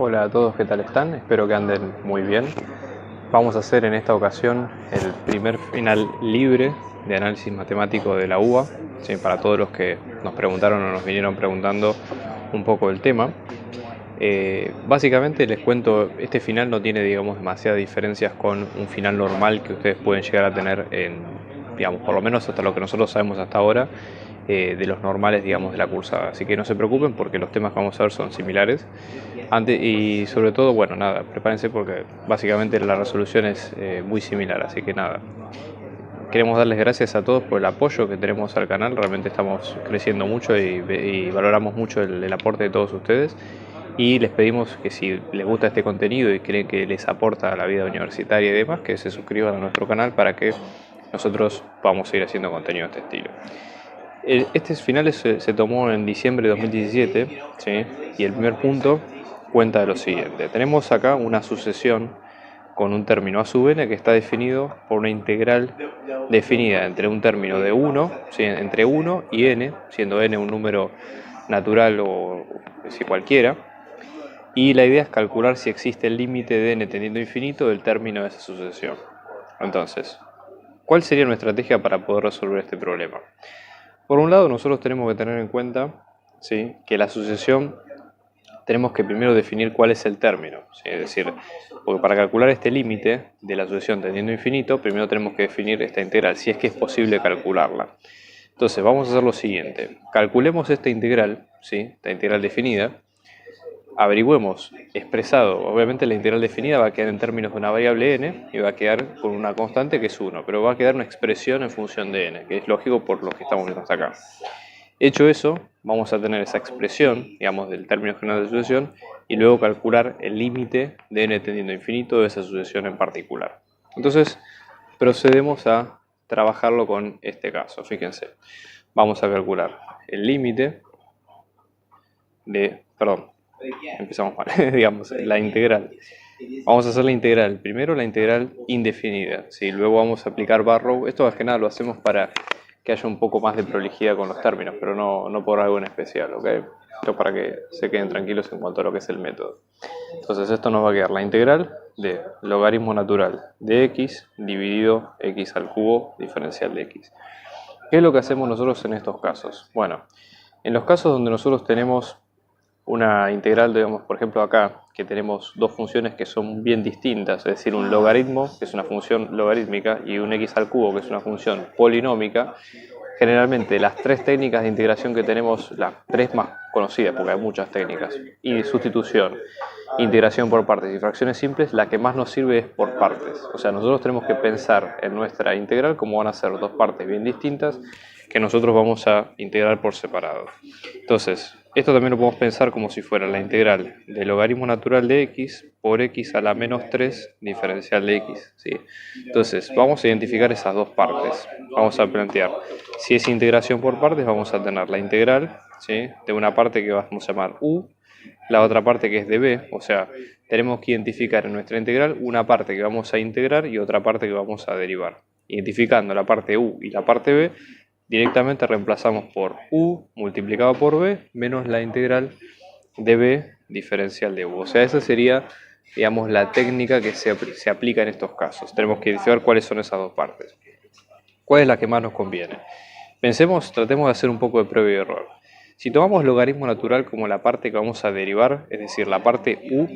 Hola a todos, ¿qué tal están? Espero que anden muy bien. Vamos a hacer en esta ocasión el primer final libre de análisis matemático de la UBA, ¿sí? Para todos los que nos preguntaron o nos vinieron preguntando un poco del tema. Básicamente les cuento, este final no tiene, digamos, demasiadas diferencias con un final normal que ustedes pueden llegar a tener digamos, por lo menos hasta lo que nosotros sabemos hasta ahora, de los normales, digamos, de la cursada. Así que no se preocupen porque los temas que vamos a ver son similares. Y sobre todo, bueno, nada, prepárense porque básicamente la resolución es muy similar, así que nada. Queremos darles gracias a todos por el apoyo que tenemos al canal, realmente estamos creciendo mucho y valoramos mucho el aporte de todos ustedes. Y les pedimos que si les gusta este contenido y creen que les aporta a la vida universitaria y demás, que se suscriban a nuestro canal para que nosotros podamos seguir haciendo contenido de este estilo. Este final se tomó en diciembre de 2017, ¿sí? Y el primer punto cuenta de lo siguiente. Tenemos acá una sucesión con un término a sub n que está definido por una integral definida entre un término de 1, ¿sí? Entre 1 y n, siendo n un número natural o si cualquiera. Y la idea es calcular si existe el límite de n tendiendo a infinito del término de esa sucesión. Entonces, ¿cuál sería nuestra estrategia para poder resolver este problema? Por un lado, nosotros tenemos que tener en cuenta, ¿sí?, que la sucesión tenemos que primero definir cuál es el término, ¿sí? Es decir, porque para calcular este límite de la sucesión tendiendo a infinito, primero tenemos que definir esta integral, si es que es posible calcularla. Entonces vamos a hacer lo siguiente, calculemos esta integral, ¿sí?, esta integral definida, averigüemos expresado, obviamente la integral definida va a quedar en términos de una variable n y va a quedar con una constante que es 1, pero va a quedar una expresión en función de n, que es lógico por lo que estamos viendo hasta acá. Hecho eso, vamos a tener esa expresión, digamos, del término general de sucesión y luego calcular el límite de n tendiendo a infinito de esa sucesión en particular. Entonces, procedemos a trabajarlo con este caso. Fíjense, vamos a calcular el límite de, empezamos mal, digamos, la integral. Vamos a hacer la integral, primero la integral indefinida, ¿sí? Luego vamos a aplicar Barrow. Esto más que nada lo hacemos para que haya un poco más de prolijidad con los términos, pero no por algo en especial, ¿ok? Esto para que se queden tranquilos en cuanto a lo que es el método. Entonces esto nos va a quedar la integral de logaritmo natural de x dividido x al cubo diferencial de x. ¿Qué es lo que hacemos nosotros en estos casos? Bueno, en los casos donde nosotros tenemos una integral, digamos, por ejemplo acá, que tenemos dos funciones que son bien distintas, es decir, un logaritmo, que es una función logarítmica, y un x al cubo, que es una función polinómica. Generalmente las tres técnicas de integración que tenemos, las tres más conocidas, porque hay muchas técnicas, y sustitución, integración por partes y fracciones simples, la que más nos sirve es por partes. O sea, nosotros tenemos que pensar en nuestra integral como van a ser dos partes bien distintas que nosotros vamos a integrar por separado. Entonces, esto también lo podemos pensar como si fuera la integral del logaritmo natural de x por x a la menos 3 diferencial de x, ¿sí? Entonces, vamos a identificar esas dos partes. Vamos a plantear, si es integración por partes, vamos a tener la integral, ¿sí?, de una parte que vamos a llamar u, la otra parte que es de b, o sea, tenemos que identificar en nuestra integral una parte que vamos a integrar y otra parte que vamos a derivar. Identificando la parte u y la parte b, directamente reemplazamos por u multiplicado por b menos la integral de b diferencial de u. O sea, esa sería, digamos, la técnica que se aplica en estos casos. Tenemos que identificar cuáles son esas dos partes. ¿Cuál es la que más nos conviene? Tratemos de hacer un poco de prueba y error. Si tomamos logaritmo natural como la parte que vamos a derivar, es decir, la parte u,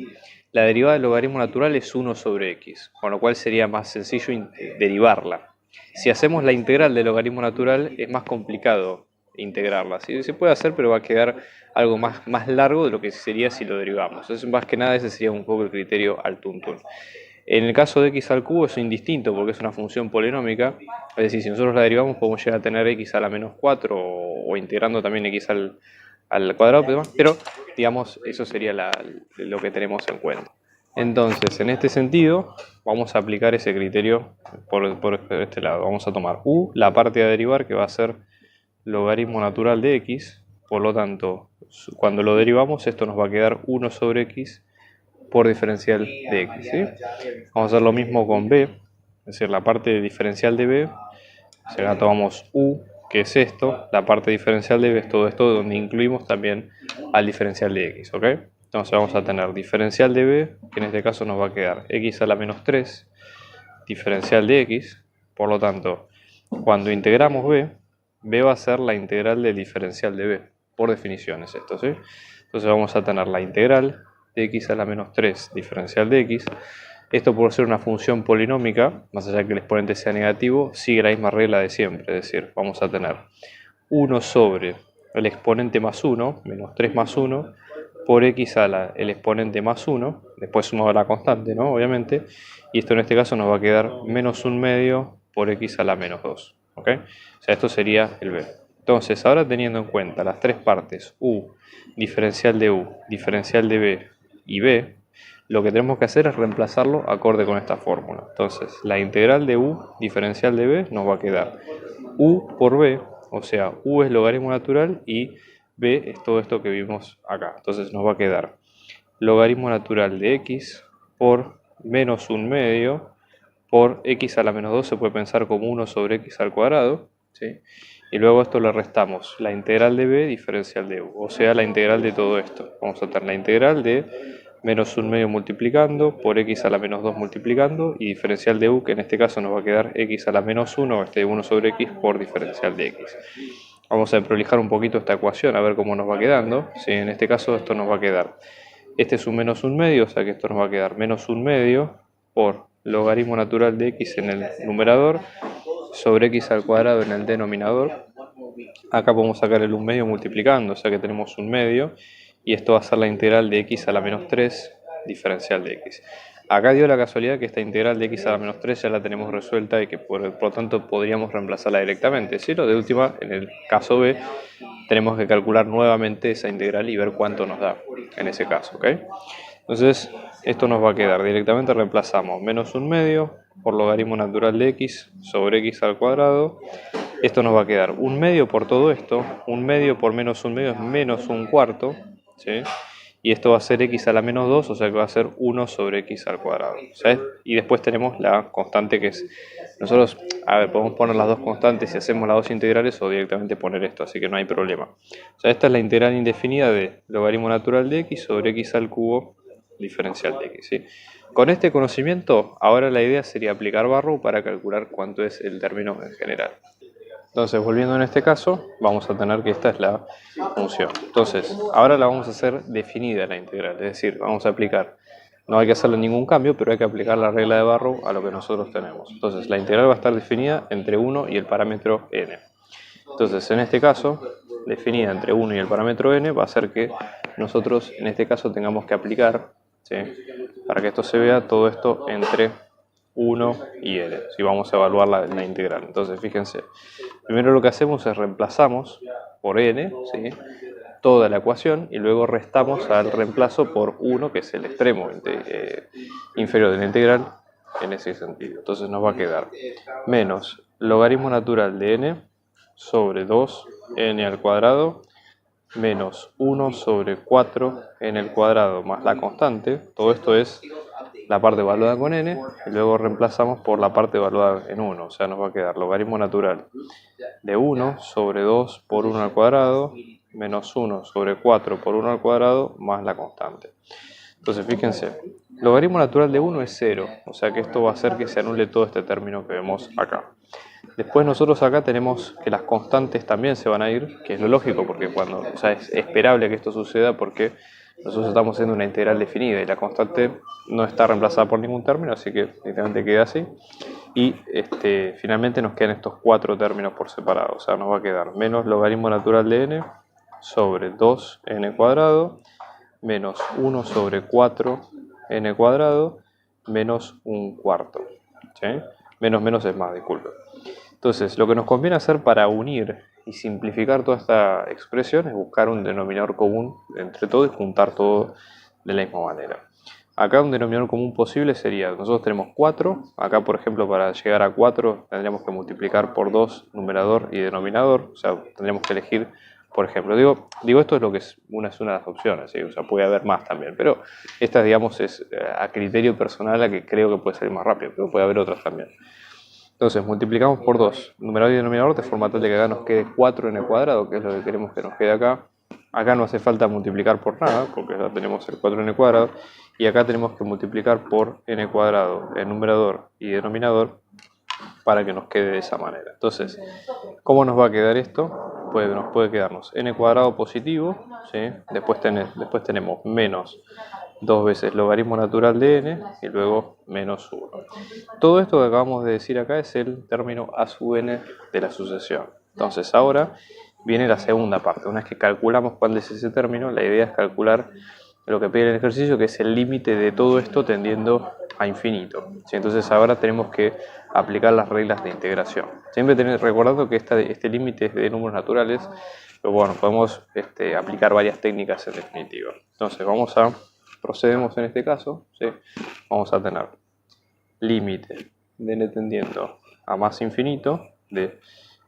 la derivada del logaritmo natural es 1 sobre x, con lo cual sería más sencillo derivarla. Si hacemos la integral del logaritmo natural es más complicado integrarla. ¿Sí? Se puede hacer, pero va a quedar algo más largo de lo que sería si lo derivamos. Entonces, más que nada ese sería un poco el criterio al tuntún. En el caso de x al cubo es indistinto porque es una función polinómica, es decir, si nosotros la derivamos podemos llegar a tener x a la menos 4 o integrando también x al cuadrado, pero digamos eso sería lo que tenemos en cuenta. Entonces, en este sentido, vamos a aplicar ese criterio por este lado. Vamos a tomar u, la parte a derivar, que va a ser logaritmo natural de x, por lo tanto, cuando lo derivamos, esto nos va a quedar 1 sobre x por diferencial de x, ¿sí? Vamos a hacer lo mismo con b, es decir, la parte diferencial de b, si acá tomamos u, que es esto, la parte diferencial de b es todo esto, donde incluimos también al diferencial de x, ¿ok? Entonces vamos a tener diferencial de b, que en este caso nos va a quedar x a la menos 3, diferencial de x. Por lo tanto, cuando integramos b va a ser la integral del diferencial de b. Por definición es esto, ¿sí? Entonces vamos a tener la integral de x a la menos 3, diferencial de x. Esto por ser una función polinómica, más allá de que el exponente sea negativo, sigue la misma regla de siempre. Es decir, vamos a tener 1 sobre el exponente más 1, menos 3 más 1, por x a la el exponente más 1, después sumado a la constante, ¿no? Obviamente, y esto en este caso nos va a quedar menos 1 medio por x a la menos 2, ¿ok? O sea, esto sería el b. Entonces, ahora teniendo en cuenta las tres partes, u, diferencial de u, diferencial de b y b, lo que tenemos que hacer es reemplazarlo acorde con esta fórmula. Entonces, la integral de u, diferencial de b, nos va a quedar u por b, o sea, u es logaritmo natural y b es todo esto que vimos acá. Entonces nos va a quedar logaritmo natural de x por menos 1 medio por x a la menos 2, se puede pensar como 1 sobre x al cuadrado, ¿sí? Y luego esto le restamos la integral de b diferencial de u, o sea, la integral de todo esto. Vamos a tener la integral de menos 1 medio multiplicando por x a la menos 2 multiplicando y diferencial de u, que en este caso nos va a quedar x a la menos 1, 1 sobre x por diferencial de x. Vamos a prolijar un poquito esta ecuación a ver cómo nos va quedando. Sí, en este caso esto nos va a quedar, este es un menos 1 medio, o sea que esto nos va a quedar menos 1 medio por logaritmo natural de x en el numerador sobre x al cuadrado en el denominador. Acá podemos sacar el 1 medio multiplicando, o sea que tenemos 1 medio y esto va a ser la integral de x a la menos 3 diferencial de x. Acá dio la casualidad que esta integral de x a la menos 3 ya la tenemos resuelta y que por lo tanto podríamos reemplazarla directamente. Si no, de última, en el caso b, tenemos que calcular nuevamente esa integral y ver cuánto nos da en ese caso, ¿ok? Entonces, esto nos va a quedar, directamente reemplazamos menos 1 medio por logaritmo natural de x sobre x al cuadrado. Esto nos va a quedar 1 medio por todo esto, 1 medio por menos 1 medio es menos 1 cuarto, ¿sí? Y esto va a ser x a la menos 2, o sea que va a ser 1 sobre x al cuadrado, ¿sí? Y después tenemos la constante que es, nosotros, a ver, podemos poner las dos constantes si hacemos las dos integrales o directamente poner esto, así que no hay problema. O sea, esta es la integral indefinida de logaritmo natural de x sobre x al cubo diferencial de x, ¿sí? Con este conocimiento, ahora la idea sería aplicar Barrow para calcular cuánto es el término en general. Entonces, volviendo en este caso, vamos a tener que esta es la función. Entonces, ahora la vamos a hacer definida la integral, es decir, vamos a aplicar, no hay que hacerle ningún cambio, pero hay que aplicar la regla de Barrow a lo que nosotros tenemos. Entonces, la integral va a estar definida entre 1 y el parámetro n. Entonces, en este caso, definida entre 1 y el parámetro n, va a hacer que nosotros, en este caso, tengamos que aplicar, ¿sí? Para que esto se vea, todo esto entre 1 y n, si vamos a evaluar la integral. Entonces, fíjense, primero lo que hacemos es reemplazamos por n, ¿sí? Toda la ecuación y luego restamos al reemplazo por 1, que es el extremo inferior de la integral en ese sentido. Entonces nos va a quedar menos logaritmo natural de n sobre 2n al cuadrado menos 1 sobre 4n al cuadrado más la constante. Todo esto es la parte evaluada con n y luego reemplazamos por la parte evaluada en 1. O sea, nos va a quedar logaritmo natural de 1 sobre 2 por 1 al cuadrado menos 1 sobre 4 por 1 al cuadrado más la constante. Entonces, fíjense, logaritmo natural de 1 es 0, o sea que esto va a hacer que se anule todo este término que vemos acá. Después nosotros acá tenemos que las constantes también se van a ir, que es lo lógico, porque o sea, es esperable que esto suceda porque nosotros estamos haciendo una integral definida y la constante no está reemplazada por ningún término, así que directamente queda así. Y finalmente nos quedan estos 4 términos por separado, o sea, nos va a quedar menos logaritmo natural de n sobre 2n cuadrado menos 1 sobre 4n cuadrado menos 1 cuarto, ¿sí? Menos es más, disculpe. Entonces, lo que nos conviene hacer para unir y simplificar toda esta expresión es buscar un denominador común entre todo y juntar todo de la misma manera. Acá un denominador común posible sería, nosotros tenemos 4, acá por ejemplo para llegar a 4 tendríamos que multiplicar por 2 numerador y denominador, o sea, tendríamos que elegir, por ejemplo, digo esto es lo que es una de las opciones, ¿sí? O sea, puede haber más también, pero esta digamos es a criterio personal la que creo que puede salir más rápido, pero puede haber otras también. Entonces multiplicamos por 2 numerador y denominador de forma tal de que acá nos quede 4 en el cuadrado, que es lo que queremos que nos quede acá. Acá no hace falta multiplicar por nada, porque ya tenemos el 4n², y acá tenemos que multiplicar por n², el numerador y denominador, para que nos quede de esa manera. Entonces, ¿cómo nos va a quedar esto? Pues nos puede quedarnos n² positivo, ¿sí? Después tenemos menos 2 veces logaritmo natural de n y luego menos 1. Todo esto que acabamos de decir acá es el término a sub n de la sucesión. Entonces ahora viene la segunda parte. Una vez que calculamos cuál es ese término, la idea es calcular lo que pide el ejercicio, que es el límite de todo esto tendiendo a infinito. ¿Sí? Entonces ahora tenemos que aplicar las reglas de integración. Siempre recordando que este límite es de números naturales, pero bueno, podemos aplicar varias técnicas en definitiva. Entonces procedemos en este caso, ¿sí? Vamos a tener límite de n tendiendo a más infinito de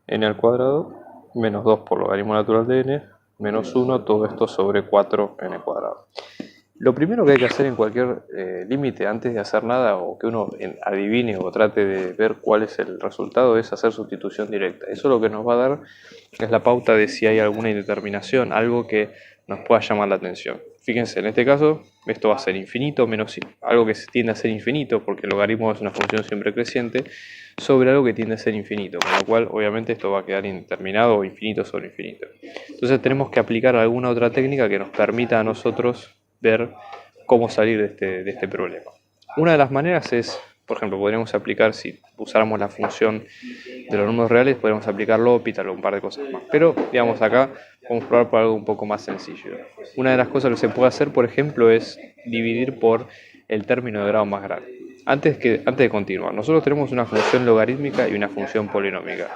n² menos 2 por logaritmo natural de n menos 1, todo esto sobre 4n². Lo primero que hay que hacer en cualquier límite, antes de hacer nada o que uno adivine o trate de ver cuál es el resultado, es hacer sustitución directa. Eso lo que nos va a dar es la pauta de si hay alguna indeterminación, algo que nos pueda llamar la atención. Fíjense, en este caso, esto va a ser infinito menos algo que tiende a ser infinito, porque el logaritmo es una función siempre creciente, sobre algo que tiende a ser infinito, con lo cual obviamente esto va a quedar indeterminado o infinito sobre infinito. Entonces tenemos que aplicar alguna otra técnica que nos permita a nosotros ver cómo salir de este problema. Una de las maneras es, por ejemplo, podríamos aplicar, si usáramos la función de los números reales, podríamos aplicar L'Hopital o un par de cosas más. Pero, digamos, acá vamos a probar por algo un poco más sencillo. Una de las cosas que se puede hacer, por ejemplo, es dividir por el término de grado más grande. Antes de continuar, nosotros tenemos una función logarítmica y una función polinómica.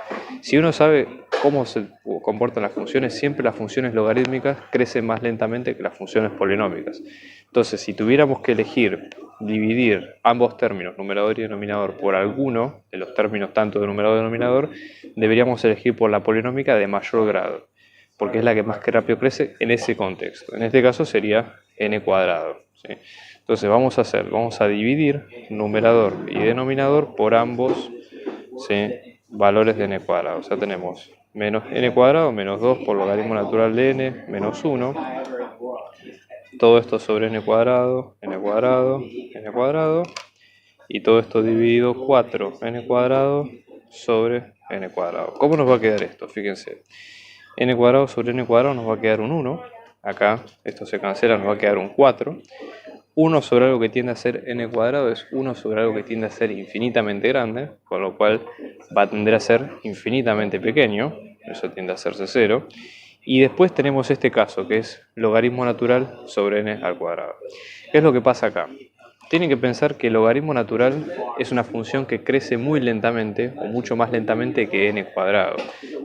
Si uno sabe cómo se comportan las funciones, siempre las funciones logarítmicas crecen más lentamente que las funciones polinómicas. Entonces, si tuviéramos que elegir dividir ambos términos, numerador y denominador, por alguno de los términos tanto de numerador y denominador, deberíamos elegir por la polinómica de mayor grado, porque es la que más rápido crece en ese contexto. En este caso sería n². ¿Sí? Entonces vamos a dividir numerador y denominador por ambos, ¿sí?, valores de n². O sea, tenemos menos n² menos 2 por logaritmo natural de n menos 1. Todo esto sobre n², y todo esto dividido 4n² sobre n². ¿Cómo nos va a quedar esto? Fíjense, n² sobre n² nos va a quedar un 1. Acá esto se cancela, nos va a quedar un 4. 1 sobre algo que tiende a ser n² es 1 sobre algo que tiende a ser infinitamente grande, con lo cual va a tender a ser infinitamente pequeño, eso tiende a hacerse 0. Y después tenemos este caso, que es logaritmo natural sobre n². ¿Qué es lo que pasa acá? Tienen que pensar que el logaritmo natural es una función que crece muy lentamente, o mucho más lentamente que n².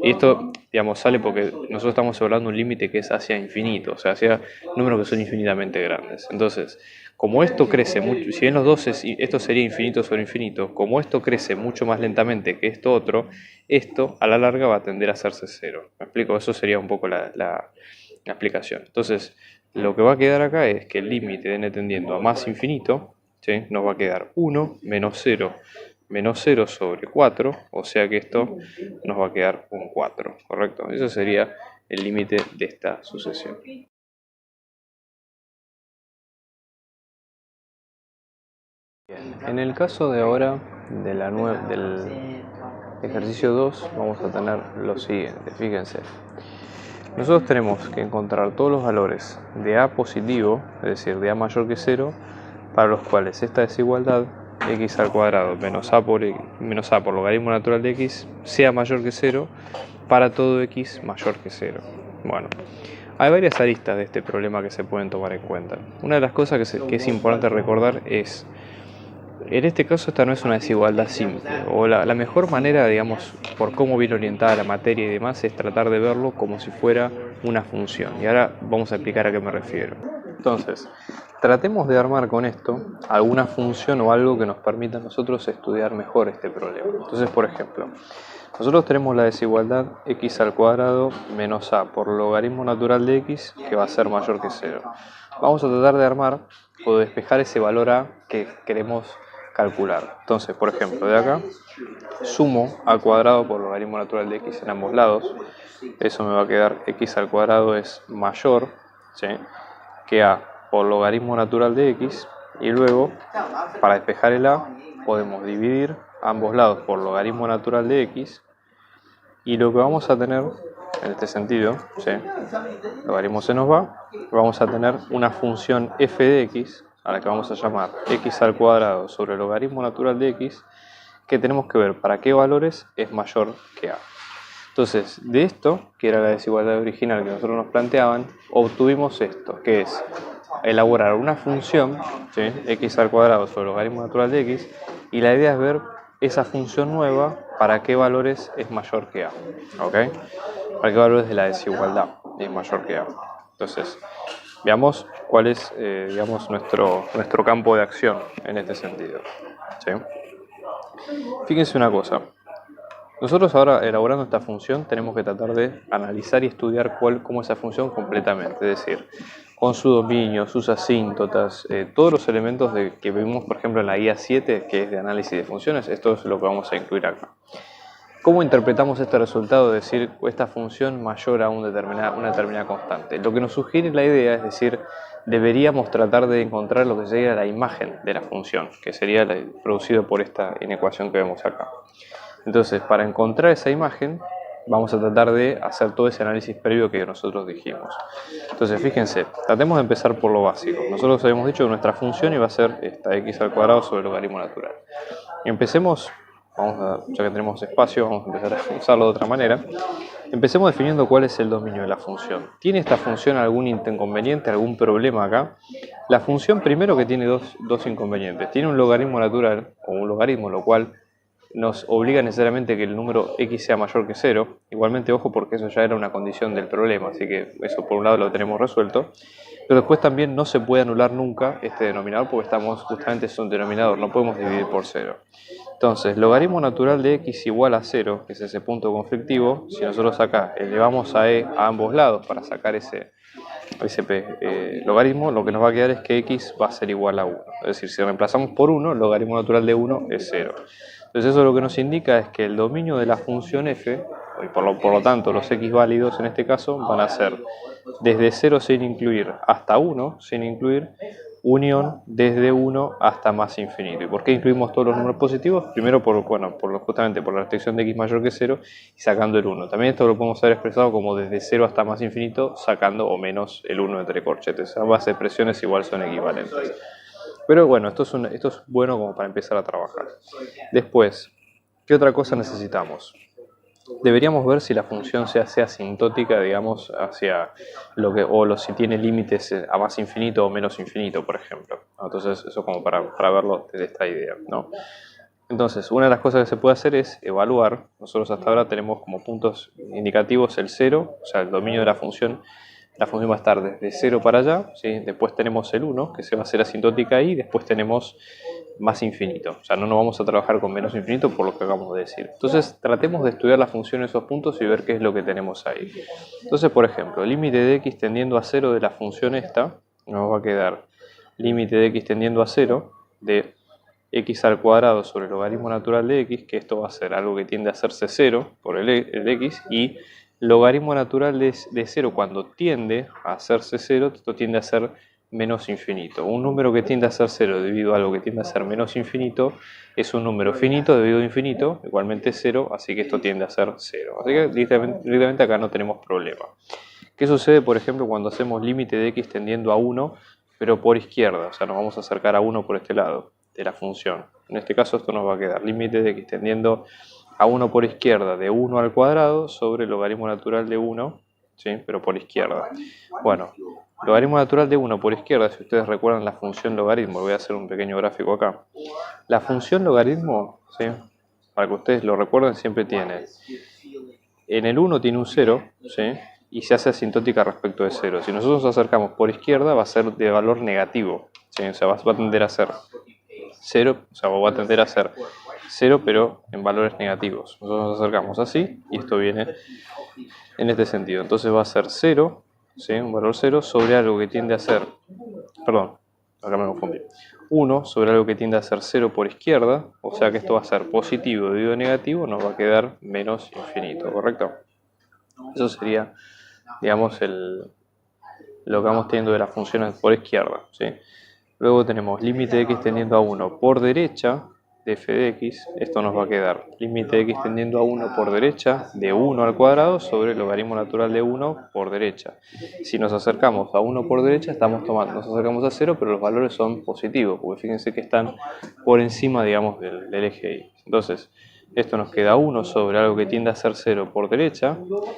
Y esto, digamos, sale porque nosotros estamos hablando de un límite que es hacia infinito, o sea, hacia números que son infinitamente grandes. Entonces, como esto crece mucho, si bien los dos esto sería infinito sobre infinito, como esto crece mucho más lentamente que esto otro, esto a la larga va a tender a hacerse 0. ¿Me explico? Eso sería un poco la explicación. Entonces, lo que va a quedar acá es que el límite de n tendiendo a más infinito, ¿sí?, nos va a quedar 1 menos 0 sobre 4, o sea que esto nos va a quedar un 4, ¿correcto? Eso sería el límite de esta sucesión. Bien, en el caso de ahora del ejercicio 2 vamos a tener lo siguiente, fíjense. Nosotros tenemos que encontrar todos los valores de a positivo, es decir, de a mayor que 0, para los cuales esta desigualdad x² menos a por logaritmo natural de x sea mayor que 0 para todo x mayor que 0. Bueno, hay varias aristas de este problema que se pueden tomar en cuenta. Una de las cosas que es importante recordar es, en este caso esta no es una desigualdad simple, o la mejor manera, digamos, por cómo viene orientada la materia y demás, es tratar de verlo como si fuera una función. Y ahora vamos a explicar a qué me refiero. Entonces, tratemos de armar con esto alguna función o algo que nos permita a nosotros estudiar mejor este problema. Entonces, por ejemplo, nosotros tenemos la desigualdad x² menos a por logaritmo natural de x, que va a ser mayor que 0. Vamos a tratar de armar o despejar ese valor a que queremos calcular. Entonces, por ejemplo, de acá sumo a cuadrado por logaritmo natural de x en ambos lados. Eso me va a quedar x al cuadrado es mayor, ¿sí?, que a por logaritmo natural de x, y luego para despejar el a podemos dividir ambos lados por logaritmo natural de x, y lo que vamos a tener en este sentido, ¿sí?, el logaritmo se nos va, vamos a tener una función f de x a la que vamos a llamar x al cuadrado sobre el logaritmo natural de x, que tenemos que ver para qué valores es mayor que a. Entonces, de esto, que era la desigualdad original que nosotros nos planteaban, obtuvimos esto, que es elaborar una función, ¿sí?, x al cuadrado sobre el logaritmo natural de x, y la idea es ver esa función nueva para qué valores es mayor que a, ¿ok? Para qué valores de la desigualdad es mayor que a. Entonces, veamos cuál es, digamos, nuestro campo de acción en este sentido, ¿sí? Fíjense una cosa. Nosotros ahora, elaborando esta función, tenemos que tratar de analizar y estudiar cómo es esa función completamente, es decir, con su dominio, sus asíntotas, todos los elementos que vimos, por ejemplo, en la guía 7, que es de análisis de funciones. Esto es lo que vamos a incluir acá. ¿Cómo interpretamos este resultado de decir esta función mayor a una determinada constante? Lo que nos sugiere la idea es decir, deberíamos tratar de encontrar lo que sería la imagen de la función, que sería producido por esta inecuación que vemos acá. Entonces, para encontrar esa imagen, vamos a tratar de hacer todo ese análisis previo que nosotros dijimos. Entonces, fíjense, tratemos de empezar por lo básico. Nosotros habíamos dicho que nuestra función iba a ser esta x al cuadrado sobre el logaritmo natural. Empecemos, ya que tenemos espacio, vamos a empezar a usarlo de otra manera. Empecemos definiendo cuál es el dominio de la función. ¿Tiene esta función algún inconveniente, algún problema acá? La función, primero, que tiene dos inconvenientes. Tiene un logaritmo natural, o un logaritmo, lo cual nos obliga necesariamente que el número x sea mayor que 0. Igualmente, ojo, porque eso ya era una condición del problema, así que eso por un lado lo tenemos resuelto. Pero después también no se puede anular nunca este denominador, porque estamos justamente en un denominador, no podemos dividir por 0. Entonces, logaritmo natural de x igual a 0, que es ese punto conflictivo. Si nosotros acá elevamos a e a ambos lados para sacar ese logaritmo, lo que nos va a quedar es que x va a ser igual a 1. Es decir, si reemplazamos por 1, el logaritmo natural de 1 es 0. Entonces eso lo que nos indica es que el dominio de la función f, y por lo tanto los x válidos en este caso, van a ser desde 0 sin incluir hasta 1 sin incluir, unión desde 1 hasta más infinito. ¿Y por qué incluimos todos los números positivos? Primero justamente por la restricción de x mayor que 0 y sacando el 1. También esto lo podemos haber expresado como desde 0 hasta más infinito sacando o menos el 1 entre corchetes. Ambas expresiones igual son equivalentes. Pero bueno, esto es bueno como para empezar a trabajar. Después, ¿qué otra cosa necesitamos? Deberíamos ver si la función se hace asintótica, digamos, hacia si tiene límites a más infinito o menos infinito, por ejemplo. Entonces, eso como para verlo desde esta idea, ¿no? Entonces, una de las cosas que se puede hacer es evaluar. Nosotros hasta ahora tenemos como puntos indicativos el 0, o sea, el dominio de la función. La función va a estar desde 0 para allá, ¿sí? Después tenemos el 1, que se va a hacer asintótica ahí, y después tenemos más infinito. O sea, no nos vamos a trabajar con menos infinito por lo que acabamos de decir. Entonces, tratemos de estudiar la función en esos puntos y ver qué es lo que tenemos ahí. Entonces, por ejemplo, límite de x tendiendo a 0 de la función esta, nos va a quedar límite de x tendiendo a 0 de x al cuadrado sobre el logaritmo natural de x, que esto va a ser algo que tiende a hacerse 0 por el x, y logaritmo natural de 0 cuando tiende a hacerse 0, esto tiende a ser menos infinito. Un número que tiende a ser 0 debido a algo que tiende a ser menos infinito es un número finito debido a infinito, igualmente 0, así que esto tiende a ser 0. Así que directamente acá no tenemos problema. ¿Qué sucede, por ejemplo, cuando hacemos límite de x tendiendo a 1, pero por izquierda? O sea, nos vamos a acercar a 1 por este lado de la función. En este caso esto nos va a quedar límite de x tendiendo a 1 por izquierda de 1 al cuadrado sobre el logaritmo natural de 1, ¿sí? Pero por izquierda. Bueno, logaritmo natural de 1 por izquierda, si ustedes recuerdan la función logaritmo, voy a hacer un pequeño gráfico acá. La función logaritmo, ¿sí?, para que ustedes lo recuerden, siempre tiene, en el 1 tiene un 0, ¿sí?, y se hace asintótica respecto de 0. Si nosotros nos acercamos por izquierda, va a ser de valor negativo, ¿sí? O sea, va a tender a ser 0, o sea, va a tender a ser 0, pero en valores negativos. Nosotros nos acercamos así, y esto viene en este sentido. Entonces va a ser 0, ¿sí?, un valor 0 sobre algo que tiende a ser, perdón, acá me confundí, 1 sobre algo que tiende a ser 0 por izquierda, o sea que esto va a ser positivo dividido negativo, nos va a quedar menos infinito, ¿correcto? Eso sería, digamos, lo que vamos teniendo de las funciones por izquierda, ¿sí? Luego tenemos límite de x tendiendo a 1 por derecha de f de x, esto nos va a quedar límite de x tendiendo a 1 por derecha de 1 al cuadrado sobre el logaritmo natural de 1 por derecha. Si nos acercamos a 1 por derecha, nos acercamos a 0, pero los valores son positivos, porque fíjense que están por encima, digamos, del eje y. Entonces, esto nos queda 1 sobre algo que tiende a ser 0 por derecha.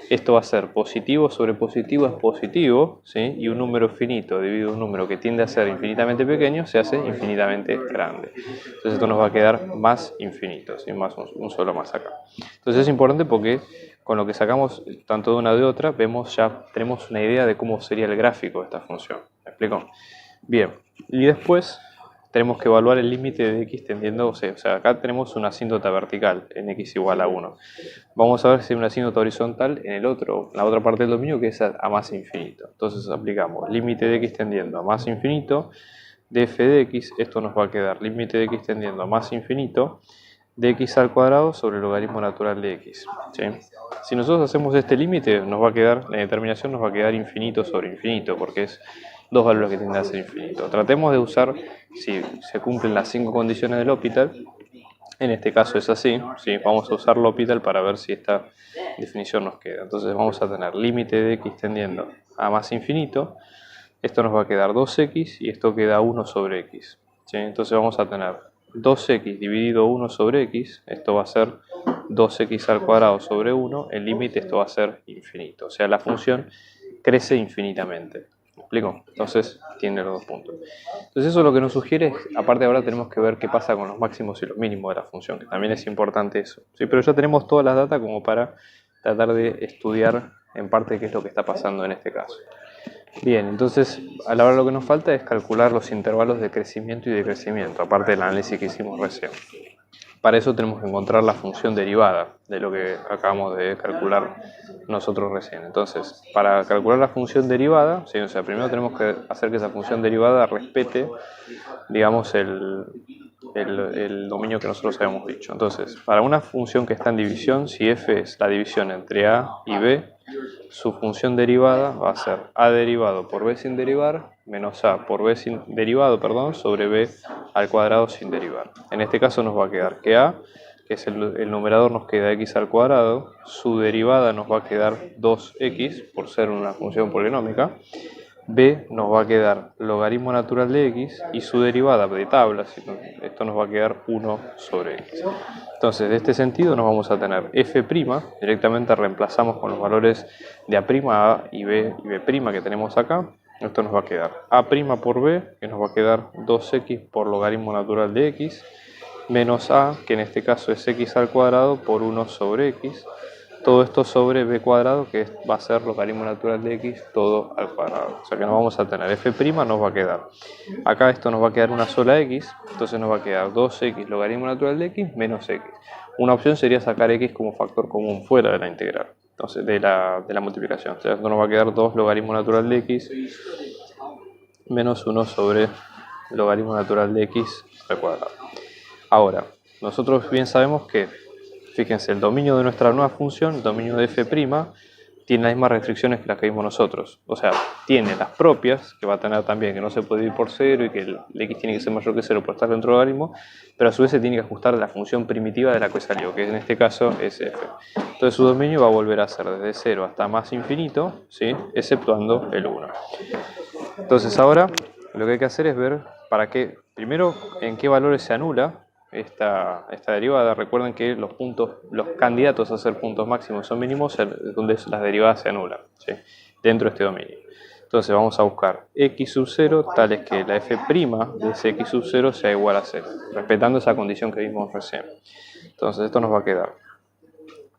Esto va a ser positivo sobre positivo es positivo, ¿sí? Y un número finito dividido un número que tiende a ser infinitamente pequeño se hace infinitamente grande. Entonces esto nos va a quedar más infinito, ¿sí? Más un solo más acá. Entonces es importante porque con lo que sacamos tanto de una de otra, tenemos una idea de cómo sería el gráfico de esta función. ¿Me explico? Bien, y después tenemos que evaluar el límite de x tendiendo, o sea, acá tenemos una asíntota vertical en x igual a 1. Vamos a ver si hay una asíntota horizontal en la otra parte del dominio que es a más infinito. Entonces aplicamos límite de x tendiendo a más infinito de f de x, esto nos va a quedar límite de x tendiendo a más infinito de x al cuadrado sobre el logaritmo natural de x, ¿sí? Si nosotros hacemos este límite, la determinación nos va a quedar infinito sobre infinito, porque es dos valores que tienden a ser infinitos. Tratemos de usar, si se cumplen las 5 condiciones del L'Hopital, en este caso es así, ¿sí? Vamos a usar L'Hopital para ver si esta definición nos queda. Entonces vamos a tener límite de x tendiendo a más infinito, esto nos va a quedar 2x y esto queda 1 sobre x, ¿sí? Entonces vamos a tener 2x dividido 1 sobre x, esto va a ser 2x al cuadrado sobre 1, el límite esto va a ser infinito, o sea la función crece infinitamente. ¿Me explico? Entonces tiene los dos puntos. Entonces eso lo que nos sugiere es, aparte ahora tenemos que ver qué pasa con los máximos y los mínimos de la función, que también es importante eso, ¿sí? Pero ya tenemos todas las datas como para tratar de estudiar en parte qué es lo que está pasando en este caso. Bien, entonces a la hora lo que nos falta es calcular los intervalos de crecimiento y decrecimiento, aparte del análisis que hicimos recién. Para eso tenemos que encontrar la función derivada de lo que acabamos de calcular nosotros recién. Entonces, para calcular la función derivada, ¿sí? O sea, primero tenemos que hacer que esa función derivada respete, digamos, el dominio que nosotros habíamos dicho. Entonces, para una función que está en división, si f es la división entre a y b, su función derivada va a ser a derivado por b sin derivar menos a por b sin derivado, perdón, sobre b al cuadrado sin derivar. En este caso nos va a quedar que a, que es el numerador, nos queda x al cuadrado, su derivada nos va a quedar 2x por ser una función polinómica, b nos va a quedar logaritmo natural de x y su derivada de tabla, esto nos va a quedar 1 sobre x. Entonces, de este sentido nos vamos a tener f', directamente reemplazamos con los valores de a' y b que tenemos acá. Esto nos va a quedar a' por b, que nos va a quedar 2x por logaritmo natural de x, menos a, que en este caso es x al cuadrado por 1 sobre x. Todo esto sobre b cuadrado, que va a ser logaritmo natural de x todo al cuadrado. O sea que nos vamos a tener f', nos va a quedar. Acá esto nos va a quedar una sola x, entonces nos va a quedar 2x logaritmo natural de x menos x. Una opción sería sacar x como factor común fuera de la integral, entonces de la multiplicación. O sea, esto nos va a quedar 2 logaritmo natural de x menos 1 sobre logaritmo natural de x al cuadrado. Ahora, nosotros bien sabemos que, fíjense, el dominio de nuestra nueva función, el dominio de f', tiene las mismas restricciones que las que vimos nosotros. O sea, tiene las propias, que va a tener también que no se puede ir por 0 y que el x tiene que ser mayor que 0 por estar dentro del logaritmo, pero a su vez se tiene que ajustar a la función primitiva de la que salió, que en este caso es f. Entonces su dominio va a volver a ser desde 0 hasta más infinito, ¿sí? Exceptuando el 1. Entonces ahora lo que hay que hacer es ver primero en qué valores se anula esta derivada. Recuerden que los candidatos a ser puntos máximos o mínimos donde las derivadas se anulan, ¿sí? Dentro de este dominio. Entonces vamos a buscar x sub 0 tales que la f' de ese x sub 0 sea igual a 0, respetando esa condición que vimos recién. Entonces esto nos va a quedar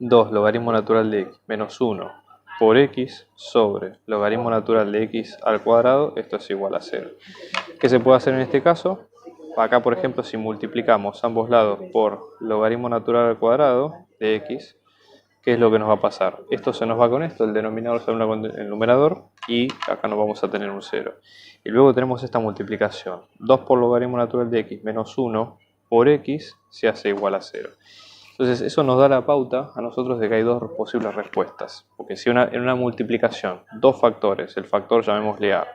2 logaritmo natural de x menos 1 por x sobre logaritmo natural de x al cuadrado, esto es igual a 0. ¿Qué se puede hacer en este caso? Acá, por ejemplo, si multiplicamos ambos lados por logaritmo natural al cuadrado de x, ¿qué es lo que nos va a pasar? Esto se nos va con esto, el denominador se habla con el numerador y acá nos vamos a tener un 0. Y luego tenemos esta multiplicación. 2 por logaritmo natural de x menos 1 por x se hace igual a 0. Entonces eso nos da la pauta a nosotros de que hay dos posibles respuestas. Porque si en una multiplicación dos factores, el factor llamémosle a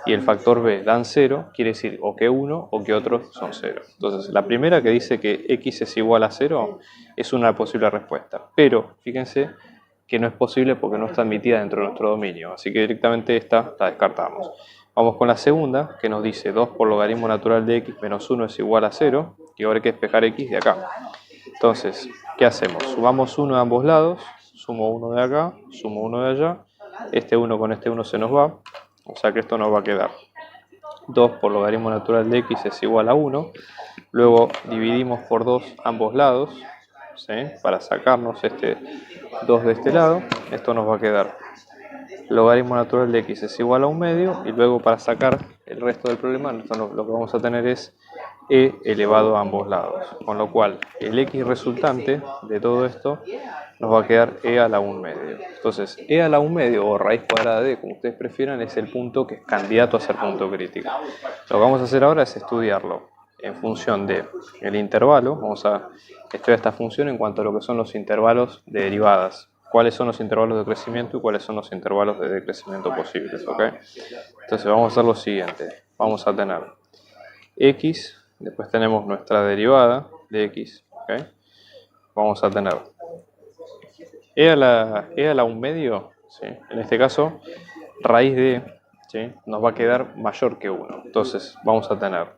y el factor b dan 0, quiere decir o que uno o que otro son 0. Entonces la primera que dice que x es igual a 0 es una posible respuesta. Pero fíjense que no es posible porque no está admitida dentro de nuestro dominio. Así que directamente esta la descartamos. Vamos con la segunda que nos dice 2 por logaritmo natural de x menos 1 es igual a 0. Y ahora hay que despejar x de acá. Entonces, ¿qué hacemos? Sumamos 1 de ambos lados, sumo 1 de acá, sumo 1 de allá, este 1 con este 1 se nos va, o sea que esto nos va a quedar 2 por logaritmo natural de x es igual a 1, luego dividimos por 2 ambos lados, ¿sí? Para sacarnos este 2 de este lado, esto nos va a quedar logaritmo natural de x es igual a 1 medio, y luego para sacar el resto del problema, lo que vamos a tener es e elevado a ambos lados, con lo cual el x resultante de todo esto nos va a quedar e a la 1 medio. Entonces e a la 1 medio o raíz cuadrada de, como ustedes prefieran, es el punto que es candidato a ser punto crítico. Lo que vamos a hacer ahora es estudiarlo en función de el intervalo. Vamos a estudiar esta función en cuanto a lo que son los intervalos de derivadas, cuáles son los intervalos de crecimiento y cuáles son los intervalos de decrecimiento posibles, ¿ok? Entonces vamos a hacer lo siguiente, vamos a tener x. Después tenemos nuestra derivada de x, ¿okay? Vamos a tener e a la 1 medio, ¿sí? En este caso, raíz de, ¿sí? Nos va a quedar mayor que 1. Entonces vamos a tener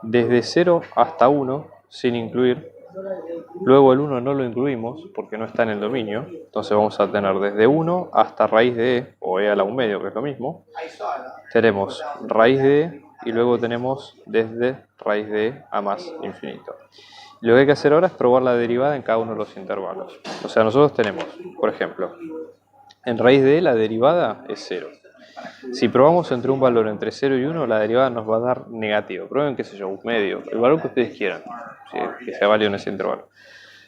desde 0 hasta 1 sin incluir. Luego el 1 no lo incluimos porque no está en el dominio. Entonces vamos a tener desde 1 hasta raíz de e, o e a la 1 medio, que es lo mismo. Tenemos raíz de e y luego tenemos desde raíz de e a más infinito. Lo que hay que hacer ahora es probar la derivada en cada uno de los intervalos. O sea, nosotros tenemos, por ejemplo, en raíz de e la derivada es 0. Si probamos entre un valor entre 0 y 1, la derivada nos va a dar negativo. Prueben, qué sé yo, un medio, el valor que ustedes quieran, ¿sí? Que sea válido en ese intervalo.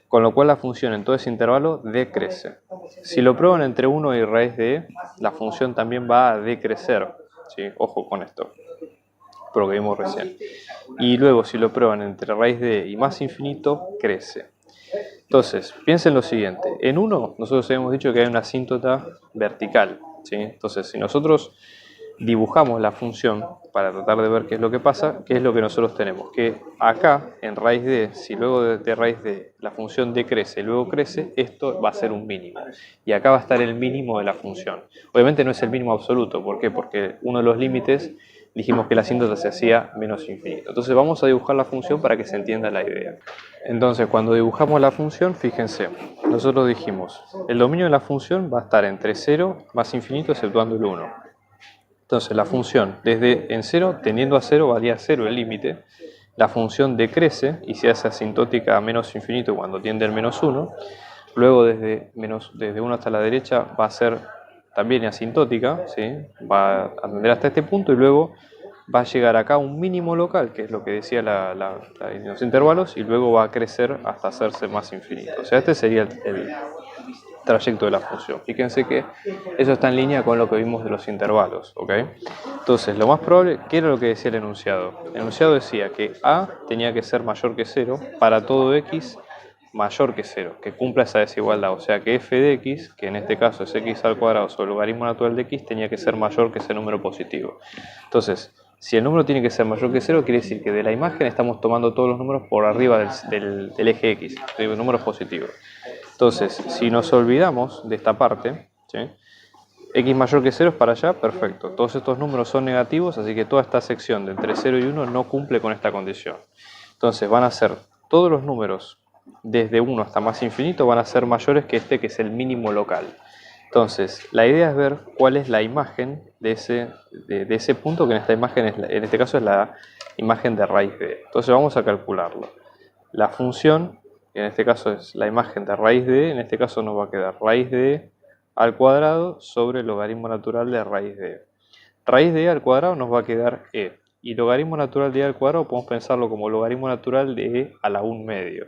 Con lo cual la función en todo ese intervalo decrece. Si lo prueban entre 1 y raíz de e, la función también va a decrecer, ¿sí? Ojo con esto, por lo que vimos recién. Y luego si lo prueban entre raíz de e y más infinito, crece. Entonces, piensen lo siguiente. En 1 nosotros habíamos dicho que hay una asíntota vertical, ¿sí? Entonces, si nosotros dibujamos la función para tratar de ver qué es lo que pasa, qué es lo que nosotros tenemos. Que acá, en raíz de, si luego de raíz de la función decrece y luego crece, esto va a ser un mínimo. Y acá va a estar el mínimo de la función. Obviamente no es el mínimo absoluto. ¿Por qué? Porque uno de los límites dijimos que la asíntota se hacía menos infinito. Entonces vamos a dibujar la función para que se entienda la idea. Entonces cuando dibujamos la función, fíjense, nosotros dijimos, el dominio de la función va a estar entre 0 más infinito exceptuando el 1. Entonces la función desde en 0 tendiendo a 0 valía 0 el límite. La función decrece y se hace asintótica a menos infinito cuando tiende al menos 1. Luego desde 1 hasta la derecha va a ser también asintótica, ¿sí? Va a tender hasta este punto y luego va a llegar acá a un mínimo local, que es lo que decía los intervalos, y luego va a crecer hasta hacerse más infinito. O sea, este sería el trayecto de la función. Fíjense que eso está en línea con lo que vimos de los intervalos, ¿ok? Entonces, lo más probable, ¿qué era lo que decía el enunciado? El enunciado decía que a tenía que ser mayor que 0 para todo x mayor que 0, que cumpla esa desigualdad. O sea que f de x, que en este caso es x al cuadrado sobre el logaritmo natural de x, tenía que ser mayor que ese número positivo. Entonces, si el número tiene que ser mayor que 0, quiere decir que de la imagen estamos tomando todos los números por arriba del eje x, números positivos. Entonces, si nos olvidamos de esta parte, ¿sí? X mayor que 0 es para allá, perfecto. Todos estos números son negativos, así que toda esta sección de entre 0 y 1 no cumple con esta condición. Entonces van a ser todos los números desde 1 hasta más infinito van a ser mayores que este, que es el mínimo local. Entonces, la idea es ver cuál es la imagen de ese punto, que en esta imagen en este caso es la imagen de raíz de. Entonces vamos a calcularlo. La función, que en este caso es la imagen de raíz de, en este caso nos va a quedar raíz de al cuadrado sobre el logaritmo natural de raíz de e. Raíz de e al cuadrado nos va a quedar e. Y logaritmo natural de e al cuadrado podemos pensarlo como logaritmo natural de e a la 1 medio.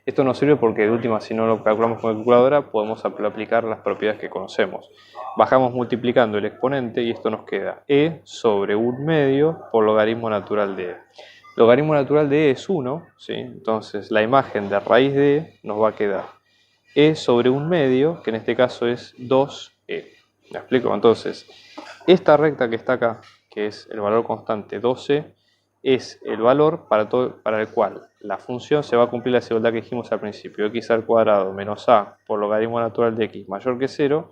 Esto nos sirve porque de última, si no lo calculamos con calculadora, podemos aplicar las propiedades que conocemos. Bajamos multiplicando el exponente y esto nos queda e sobre 1/2 por logaritmo natural de e. Logaritmo natural de e es 1, ¿sí? Entonces la imagen de raíz de e nos va a quedar e sobre 1/2, que en este caso es 2e. ¿Me explico? Entonces, esta recta que está acá, que es el valor constante 12, es el valor para el cual la función se va a cumplir la desigualdad que dijimos al principio, x al cuadrado menos a por logaritmo natural de x mayor que 0,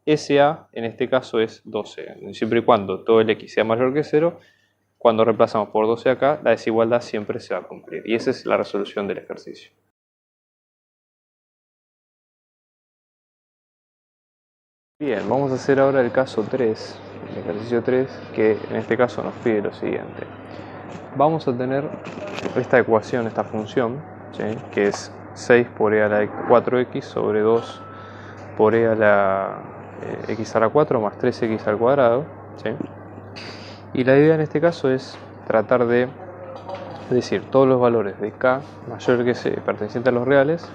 ese a en este caso es 12. Siempre y cuando todo el x sea mayor que 0, cuando reemplazamos por 12 acá, la desigualdad siempre se va a cumplir. Y esa es la resolución del ejercicio. Bien, vamos a hacer ahora el caso 3, el ejercicio 3, que en este caso nos pide lo siguiente. Vamos a tener esta ecuación, esta función, ¿sí? Que es 6 por e a la 4x sobre 2 por e a la x a la 4 más 3x al cuadrado, ¿sí? Y la idea en este caso es tratar de decir todos los valores de k mayor que c pertenecientes a los reales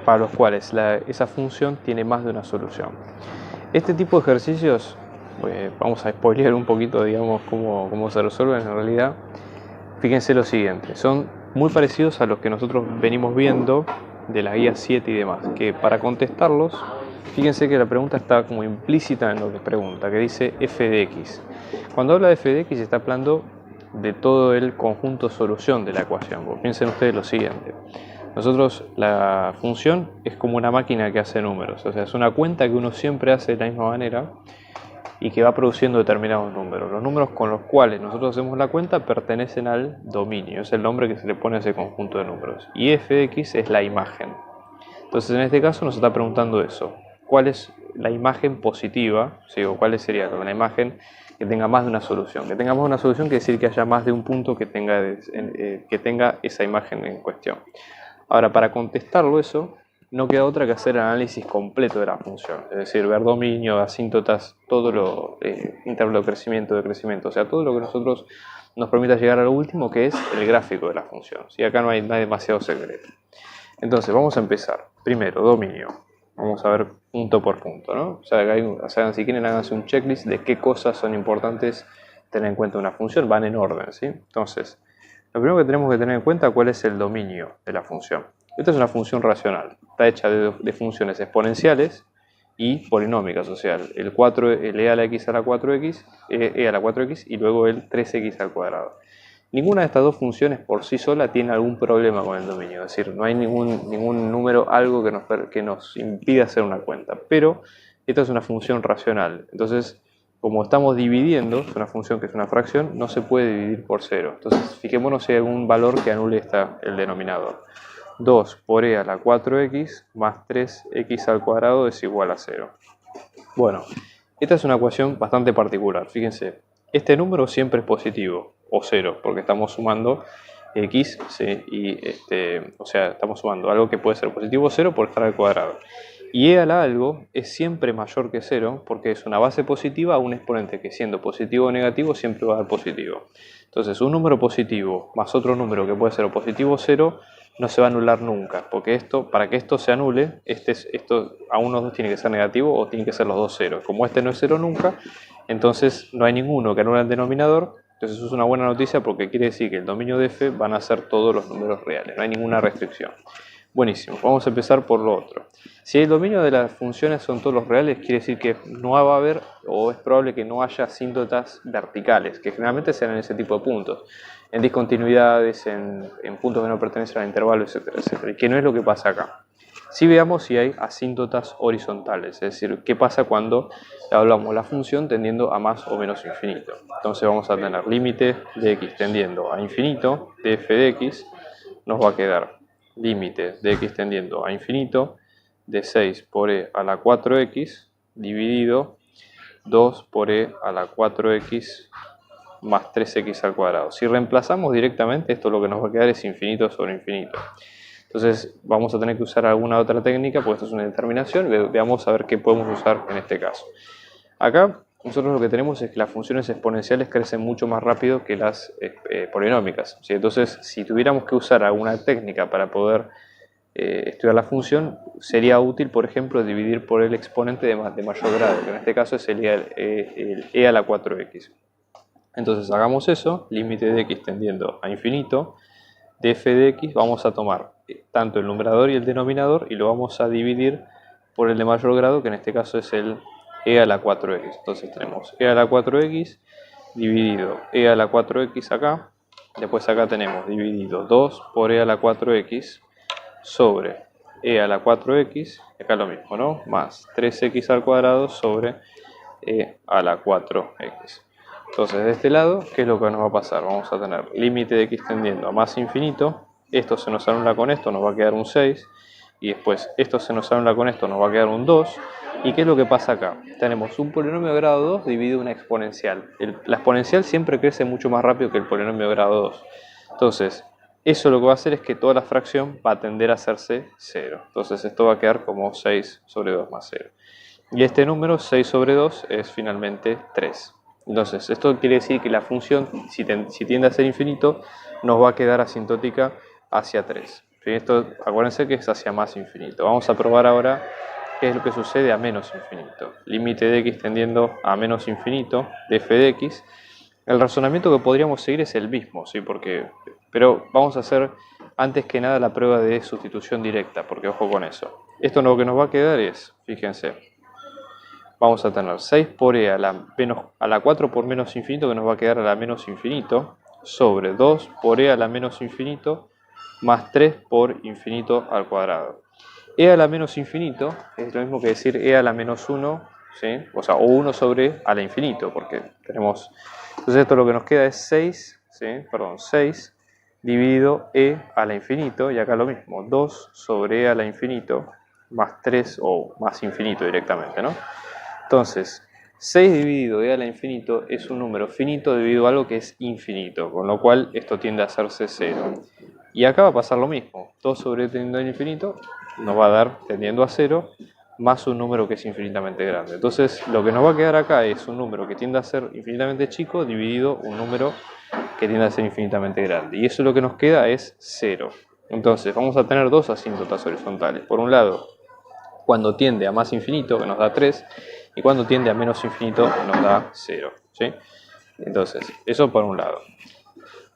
para los cuales esa función tiene más de una solución. Este tipo de ejercicios, vamos a spoilear un poquito, digamos, cómo se resuelven en realidad. Fíjense lo siguiente, son muy parecidos a los que nosotros venimos viendo de la guía 7 y demás, que para contestarlos, fíjense que la pregunta está como implícita en lo que pregunta, que dice f de x. Cuando habla de f de x está hablando de todo el conjunto solución de la ecuación. Piensen ustedes lo siguiente. Nosotros, la función es como una máquina que hace números, o sea, es una cuenta que uno siempre hace de la misma manera y que va produciendo determinados números. Los números con los cuales nosotros hacemos la cuenta pertenecen al dominio, es el nombre que se le pone a ese conjunto de números. Y f de x es la imagen. Entonces, en este caso nos está preguntando eso. ¿Cuál es la imagen positiva? ¿Sí? ¿O cuál sería la imagen que tenga más de una solución? Que tenga más de una solución quiere decir que haya más de un punto que tenga esa imagen en cuestión. Ahora, para contestarlo eso, no queda otra que hacer el análisis completo de la función, es decir, ver dominio, asíntotas, todo lo intervalo de crecimiento, o sea, todo lo que nosotros nos permita llegar a lo último, que es el gráfico de la función. ¿Sí? Acá no hay demasiado secreto. Entonces, vamos a empezar. Primero, dominio. Vamos a ver punto por punto, ¿no? O sea, si quieren, háganse un checklist de qué cosas son importantes tener en cuenta una función, van en orden, ¿sí? Entonces, lo primero que tenemos que tener en cuenta es cuál es el dominio de la función. Esta es una función racional, está hecha de funciones exponenciales y polinómicas, o sea, el e a la x a la 4x, e a la 4x y luego el 3x al cuadrado. Ninguna de estas dos funciones por sí sola tiene algún problema con el dominio, es decir, no hay ningún número, algo que nos impida hacer una cuenta, pero esta es una función racional, entonces como estamos dividiendo, es una función que es una fracción, no se puede dividir por 0. Entonces, fijémonos si hay algún valor que anule el denominador. 2 por e a la 4x más 3x al cuadrado es igual a 0. Bueno, esta es una ecuación bastante particular. Fíjense, este número siempre es positivo, o 0, porque estamos sumando x, ¿sí? O sea, estamos sumando algo que puede ser positivo o 0 por estar al cuadrado. Y e a la algo es siempre mayor que 0 porque es una base positiva a un exponente que siendo positivo o negativo siempre va a dar positivo. Entonces un número positivo más otro número que puede ser o positivo o 0 no se va a anular nunca, porque para que esto se anule, esto a uno de los dos tiene que ser negativo o tienen que ser los dos ceros. Como este no es 0 nunca, entonces no hay ninguno que anule el denominador. Entonces eso es una buena noticia porque quiere decir que el dominio de f van a ser todos los números reales, no hay ninguna restricción. Buenísimo, vamos a empezar por lo otro. Si el dominio de las funciones son todos los reales, quiere decir que no va a haber, o es probable que no haya asíntotas verticales, que generalmente serán ese tipo de puntos, en discontinuidades, en puntos que no pertenecen al intervalo, etcétera, etcétera, y que no es lo que pasa acá. Si veamos si hay asíntotas horizontales, es decir, qué pasa cuando hablamos la función tendiendo a más o menos infinito. Entonces vamos a tener límite de x tendiendo a infinito, de f de x, nos va a quedar límite de x tendiendo a infinito de 6 por e a la 4x dividido 2 por e a la 4x más 3x al cuadrado. Si reemplazamos directamente, esto lo que nos va a quedar es infinito sobre infinito. Entonces vamos a tener que usar alguna otra técnica, porque esto es una determinación, y veamos a ver qué podemos usar en este caso. Acá nosotros lo que tenemos es que las funciones exponenciales crecen mucho más rápido que las polinómicas, ¿sí? Entonces, si tuviéramos que usar alguna técnica para poder estudiar la función, sería útil, por ejemplo, dividir por el exponente de mayor grado, que en este caso sería el e a la 4x. Entonces hagamos eso, límite de x tendiendo a infinito, de f de x vamos a tomar tanto el numerador y el denominador y lo vamos a dividir por el de mayor grado, que en este caso es el e a la 4x. Entonces tenemos e a la 4x dividido e a la 4x acá, después acá tenemos dividido 2 por e a la 4x sobre e a la 4x, acá lo mismo, ¿no? Más 3x al cuadrado sobre e a la 4x. Entonces de este lado, ¿qué es lo que nos va a pasar? Vamos a tener límite de x tendiendo a más infinito, esto se nos anula con esto, nos va a quedar un 6, y después esto se nos anula con esto, nos va a quedar un 2. ¿Y qué es lo que pasa acá? Tenemos un polinomio de grado 2 dividido en una exponencial. La exponencial siempre crece mucho más rápido que el polinomio de grado 2. Entonces, eso lo que va a hacer es que toda la fracción va a tender a hacerse 0. Entonces esto va a quedar como 6 sobre 2 más 0. Y este número, 6 sobre 2, es finalmente 3. Entonces, esto quiere decir que la función, si tiende a ser infinito, nos va a quedar asintótica hacia 3. Esto, acuérdense que es hacia más infinito. Vamos a probar ahora qué es lo que sucede a menos infinito. Límite de x tendiendo a menos infinito de f de x. El razonamiento que podríamos seguir es el mismo, ¿sí? Pero vamos a hacer antes que nada la prueba de sustitución directa, porque ojo con eso. Esto lo que nos va a quedar es, fíjense, vamos a tener 6 por e a la 4 por menos infinito, que nos va a quedar a la menos infinito, sobre 2 por e a la menos infinito, más 3 por infinito al cuadrado. E a la menos infinito es lo mismo que decir e a la menos 1, ¿sí? O 1 sobre a la infinito, porque tenemos... Entonces esto lo que nos queda es 6, ¿sí? 6 dividido e a la infinito, y acá lo mismo, 2 sobre e a la infinito, más 3 o más infinito directamente, ¿no? Entonces, 6 dividido e a la infinito es un número finito debido a algo que es infinito, con lo cual esto tiende a hacerse 0. Y acá va a pasar lo mismo, 2 sobre e tendiendo al infinito nos va a dar tendiendo a 0 más un número que es infinitamente grande. Entonces lo que nos va a quedar acá es un número que tiende a ser infinitamente chico dividido un número que tiende a ser infinitamente grande. Y eso lo que nos queda es 0. Entonces vamos a tener dos asíntotas horizontales. Por un lado, cuando tiende a más infinito, que nos da 3, y cuando tiende a menos infinito nos da 0. ¿Sí? Entonces, eso por un lado.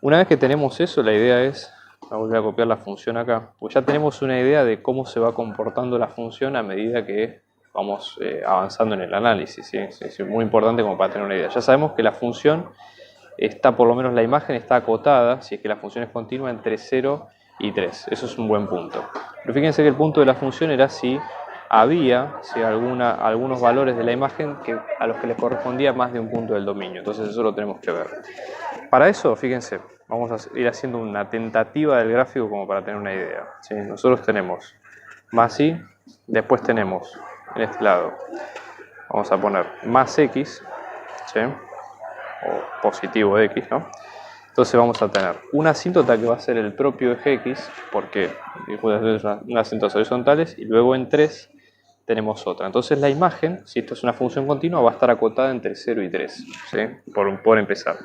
Una vez que tenemos eso, la idea es... Voy a volver a copiar la función acá, pues ya tenemos una idea de cómo se va comportando la función a medida que vamos avanzando en el análisis, ¿sí? Es muy importante como para tener una idea. Ya sabemos que la función está, por lo menos la imagen está acotada, si es que la función es continua, entre 0 y 3. Eso es un buen punto. Pero fíjense que el punto de la función era si había algunos valores de la imagen a los que les correspondía más de un punto del dominio. Entonces eso lo tenemos que ver. Para eso, fíjense, vamos a ir haciendo una tentativa del gráfico como para tener una idea, ¿sí? Nosotros tenemos más y, después tenemos en este lado, vamos a poner más x, ¿sí? O positivo de x, ¿no? Entonces vamos a tener una asíntota que va a ser el propio eje x, porque puede ser unas asíntotas horizontales, y luego en 3 tenemos otra. Entonces la imagen, si esto es una función continua, va a estar acotada entre 0 y 3, ¿sí? Por empezar.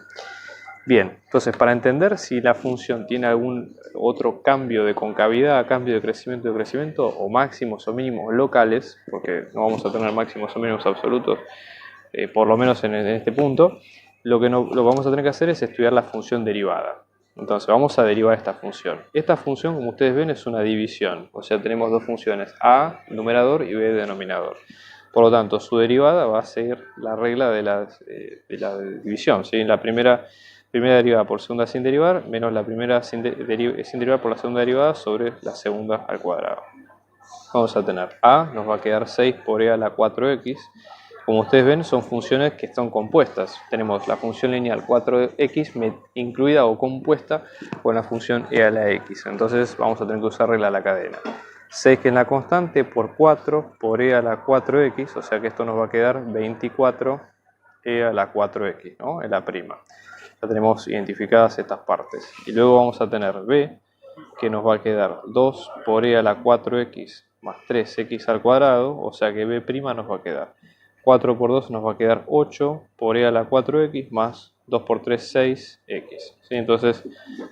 Bien, entonces para entender si la función tiene algún otro cambio de concavidad, cambio de crecimiento o máximos o mínimos locales, porque no vamos a tener máximos o mínimos absolutos, por lo menos en este punto, lo que vamos a tener que hacer es estudiar la función derivada. Entonces vamos a derivar esta función. Esta función, como ustedes ven, es una división, o sea, tenemos dos funciones, a numerador y b denominador. Por lo tanto, su derivada va a seguir la regla de la división, ¿sí? La primera derivada por segunda sin derivar, menos la primera sin derivar por la segunda derivada sobre la segunda al cuadrado. Vamos a tener a, nos va a quedar 6 por e a la 4x. Como ustedes ven, son funciones que están compuestas. Tenemos la función lineal 4x incluida o compuesta con la función e a la x. Entonces vamos a tener que usar regla de la cadena. 6 que es la constante por 4 por e a la 4x, o sea que esto nos va a quedar 24 e a la 4x, ¿no? En la prima. Ya tenemos identificadas estas partes. Y luego vamos a tener b, que nos va a quedar 2 por e a la 4x más 3x al cuadrado, o sea que b' nos va a quedar 4 por 2 nos va a quedar 8 por e a la 4x más 2 por 3, 6x. ¿Sí? Entonces,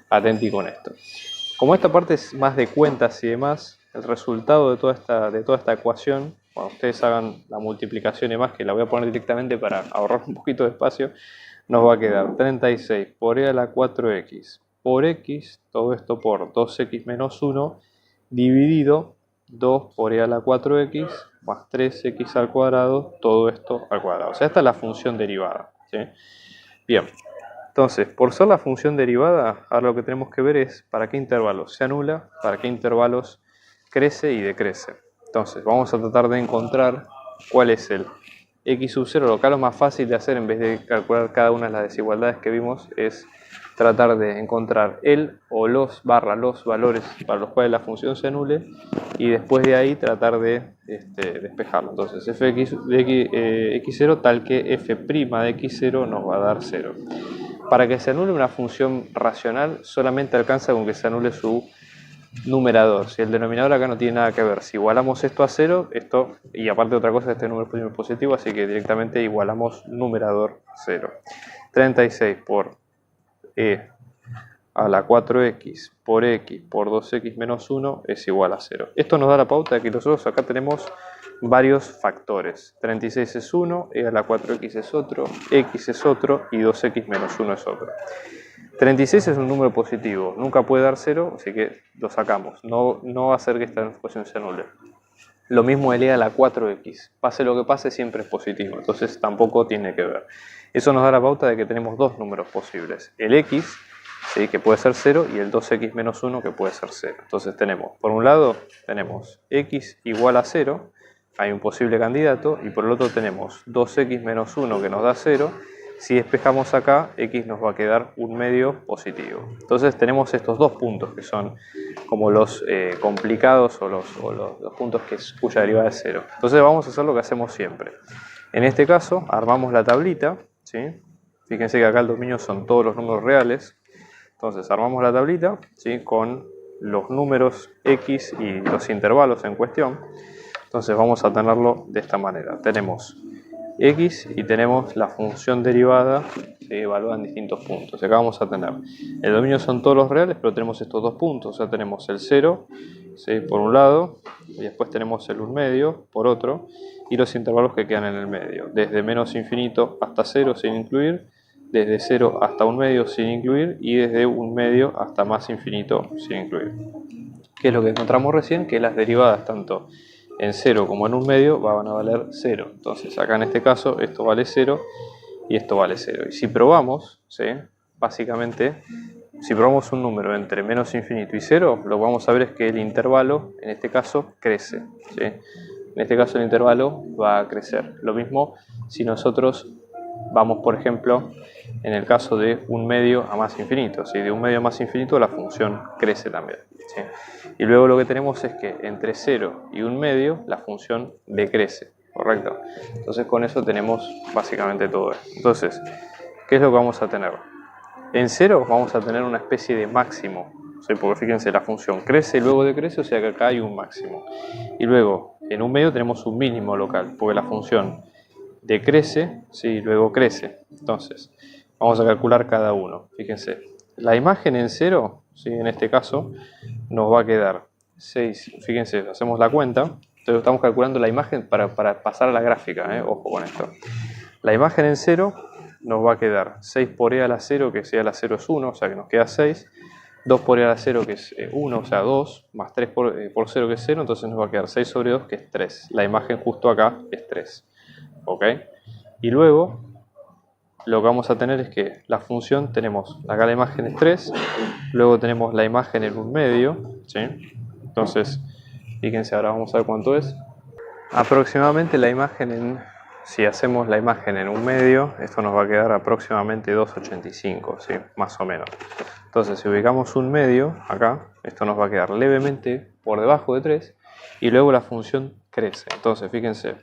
atenti con esto. Como esta parte es más de cuentas y demás, el resultado de toda esta ecuación, cuando ustedes hagan la multiplicación y demás, que la voy a poner directamente para ahorrar un poquito de espacio, nos va a quedar 36 por e a la 4x por x, todo esto por 2x menos 1, dividido 2 por e a la 4x más 3x al cuadrado, todo esto al cuadrado. O sea, esta es la función derivada, ¿sí? Bien, entonces, por ser la función derivada, ahora lo que tenemos que ver es para qué intervalos se anula, para qué intervalos crece y decrece. Entonces, vamos a tratar de encontrar cuál es el x sub 0. Lo que es lo más fácil de hacer, en vez de calcular cada una de las desigualdades que vimos, es tratar de encontrar el o los valores para los cuales la función se anule, y después de ahí tratar de despejarlo. Entonces, f de x0 tal que f' de x0 nos va a dar 0. Para que se anule una función racional, solamente alcanza con que se anule su numerador. Si el denominador acá no tiene nada que ver, si igualamos esto a 0, esto, y aparte otra cosa, este número es positivo, así que directamente igualamos numerador 0. 36 por e a la 4x por x por 2x menos 1 es igual a 0. Esto nos da la pauta de que nosotros acá tenemos varios factores. 36 es 1, e a la 4x es otro, x es otro y 2x menos 1 es otro. 36 es un número positivo, nunca puede dar 0, así que lo sacamos. No va a hacer que esta ecuación se anule. Lo mismo el e a la 4x. Pase lo que pase, siempre es positivo, entonces tampoco tiene que ver. Eso nos da la pauta de que tenemos dos números posibles. El x, ¿sí?, que puede ser 0, y el 2x menos 1, que puede ser 0. Entonces tenemos, por un lado, tenemos x igual a 0, hay un posible candidato, y por el otro tenemos 2x menos 1, que nos da 0. Si despejamos acá, x nos va a quedar un medio positivo. Entonces tenemos estos dos puntos que son como los complicados o los puntos cuya derivada es 0. Entonces vamos a hacer lo que hacemos siempre. En este caso, armamos la tablita, ¿sí? Fíjense que acá el dominio son todos los números reales. Entonces armamos la tablita, ¿sí?, con los números x y los intervalos en cuestión. Entonces vamos a tenerlo de esta manera. Tenemos x y tenemos la función derivada evaluada en distintos puntos. Acá vamos a tener, el dominio son todos los reales, pero tenemos estos dos puntos. O sea, tenemos el 0, ¿sí?, por un lado, y después tenemos el 1 medio por otro, y los intervalos que quedan en el medio, desde menos infinito hasta 0 sin incluir, desde 0 hasta 1 medio sin incluir, y desde 1 medio hasta más infinito sin incluir. ¿Qué es lo que encontramos recién? Que las derivadas tanto en 0 como en 1 medio van a valer 0. Entonces acá en este caso esto vale 0 y esto vale 0. Y si probamos, ¿sí?, básicamente, si probamos un número entre menos infinito y 0, lo que vamos a ver es que el intervalo, en este caso, crece, ¿sí? En este caso el intervalo va a crecer. Lo mismo si nosotros vamos, por ejemplo, en el caso de 1 medio a más infinito. ¿Sí? De 1 medio a más infinito la función crece también, ¿sí? Y luego lo que tenemos es que entre 0 y 1 medio la función decrece, ¿correcto? Entonces con eso tenemos básicamente todo esto. Entonces, ¿qué es lo que vamos a tener? En 0 vamos a tener una especie de máximo, ¿sí? Porque fíjense, la función crece y luego decrece, o sea que acá hay un máximo. Y luego en 1 medio tenemos un mínimo local, porque la función decrece, ¿sí?, luego crece. Entonces, vamos a calcular cada uno. Fíjense, la imagen en 0, ¿sí?, en este caso, nos va a quedar 6. Fíjense, hacemos la cuenta. Entonces estamos calculando la imagen para pasar a la gráfica, ¿eh? Ojo con esto. La imagen en 0 nos va a quedar 6 por e a la 0, que sea la 0 es 1, o sea que nos queda 6. 2 por e a la 0, que es 1, o sea 2, más 3 por 0, que es 0, entonces nos va a quedar 6 sobre 2, que es 3. La imagen justo acá es 3. ¿Ok? Y luego lo que vamos a tener es que la función, tenemos acá la imagen es 3, luego tenemos la imagen en 1 medio, ¿sí? Entonces, fíjense, ahora vamos a ver cuánto es. Aproximadamente la imagen si hacemos la imagen en 1 medio, esto nos va a quedar aproximadamente 2,85, ¿sí?, más o menos. Entonces, si ubicamos 1 medio acá, esto nos va a quedar levemente por debajo de 3, y luego la función crece. Entonces, fíjense,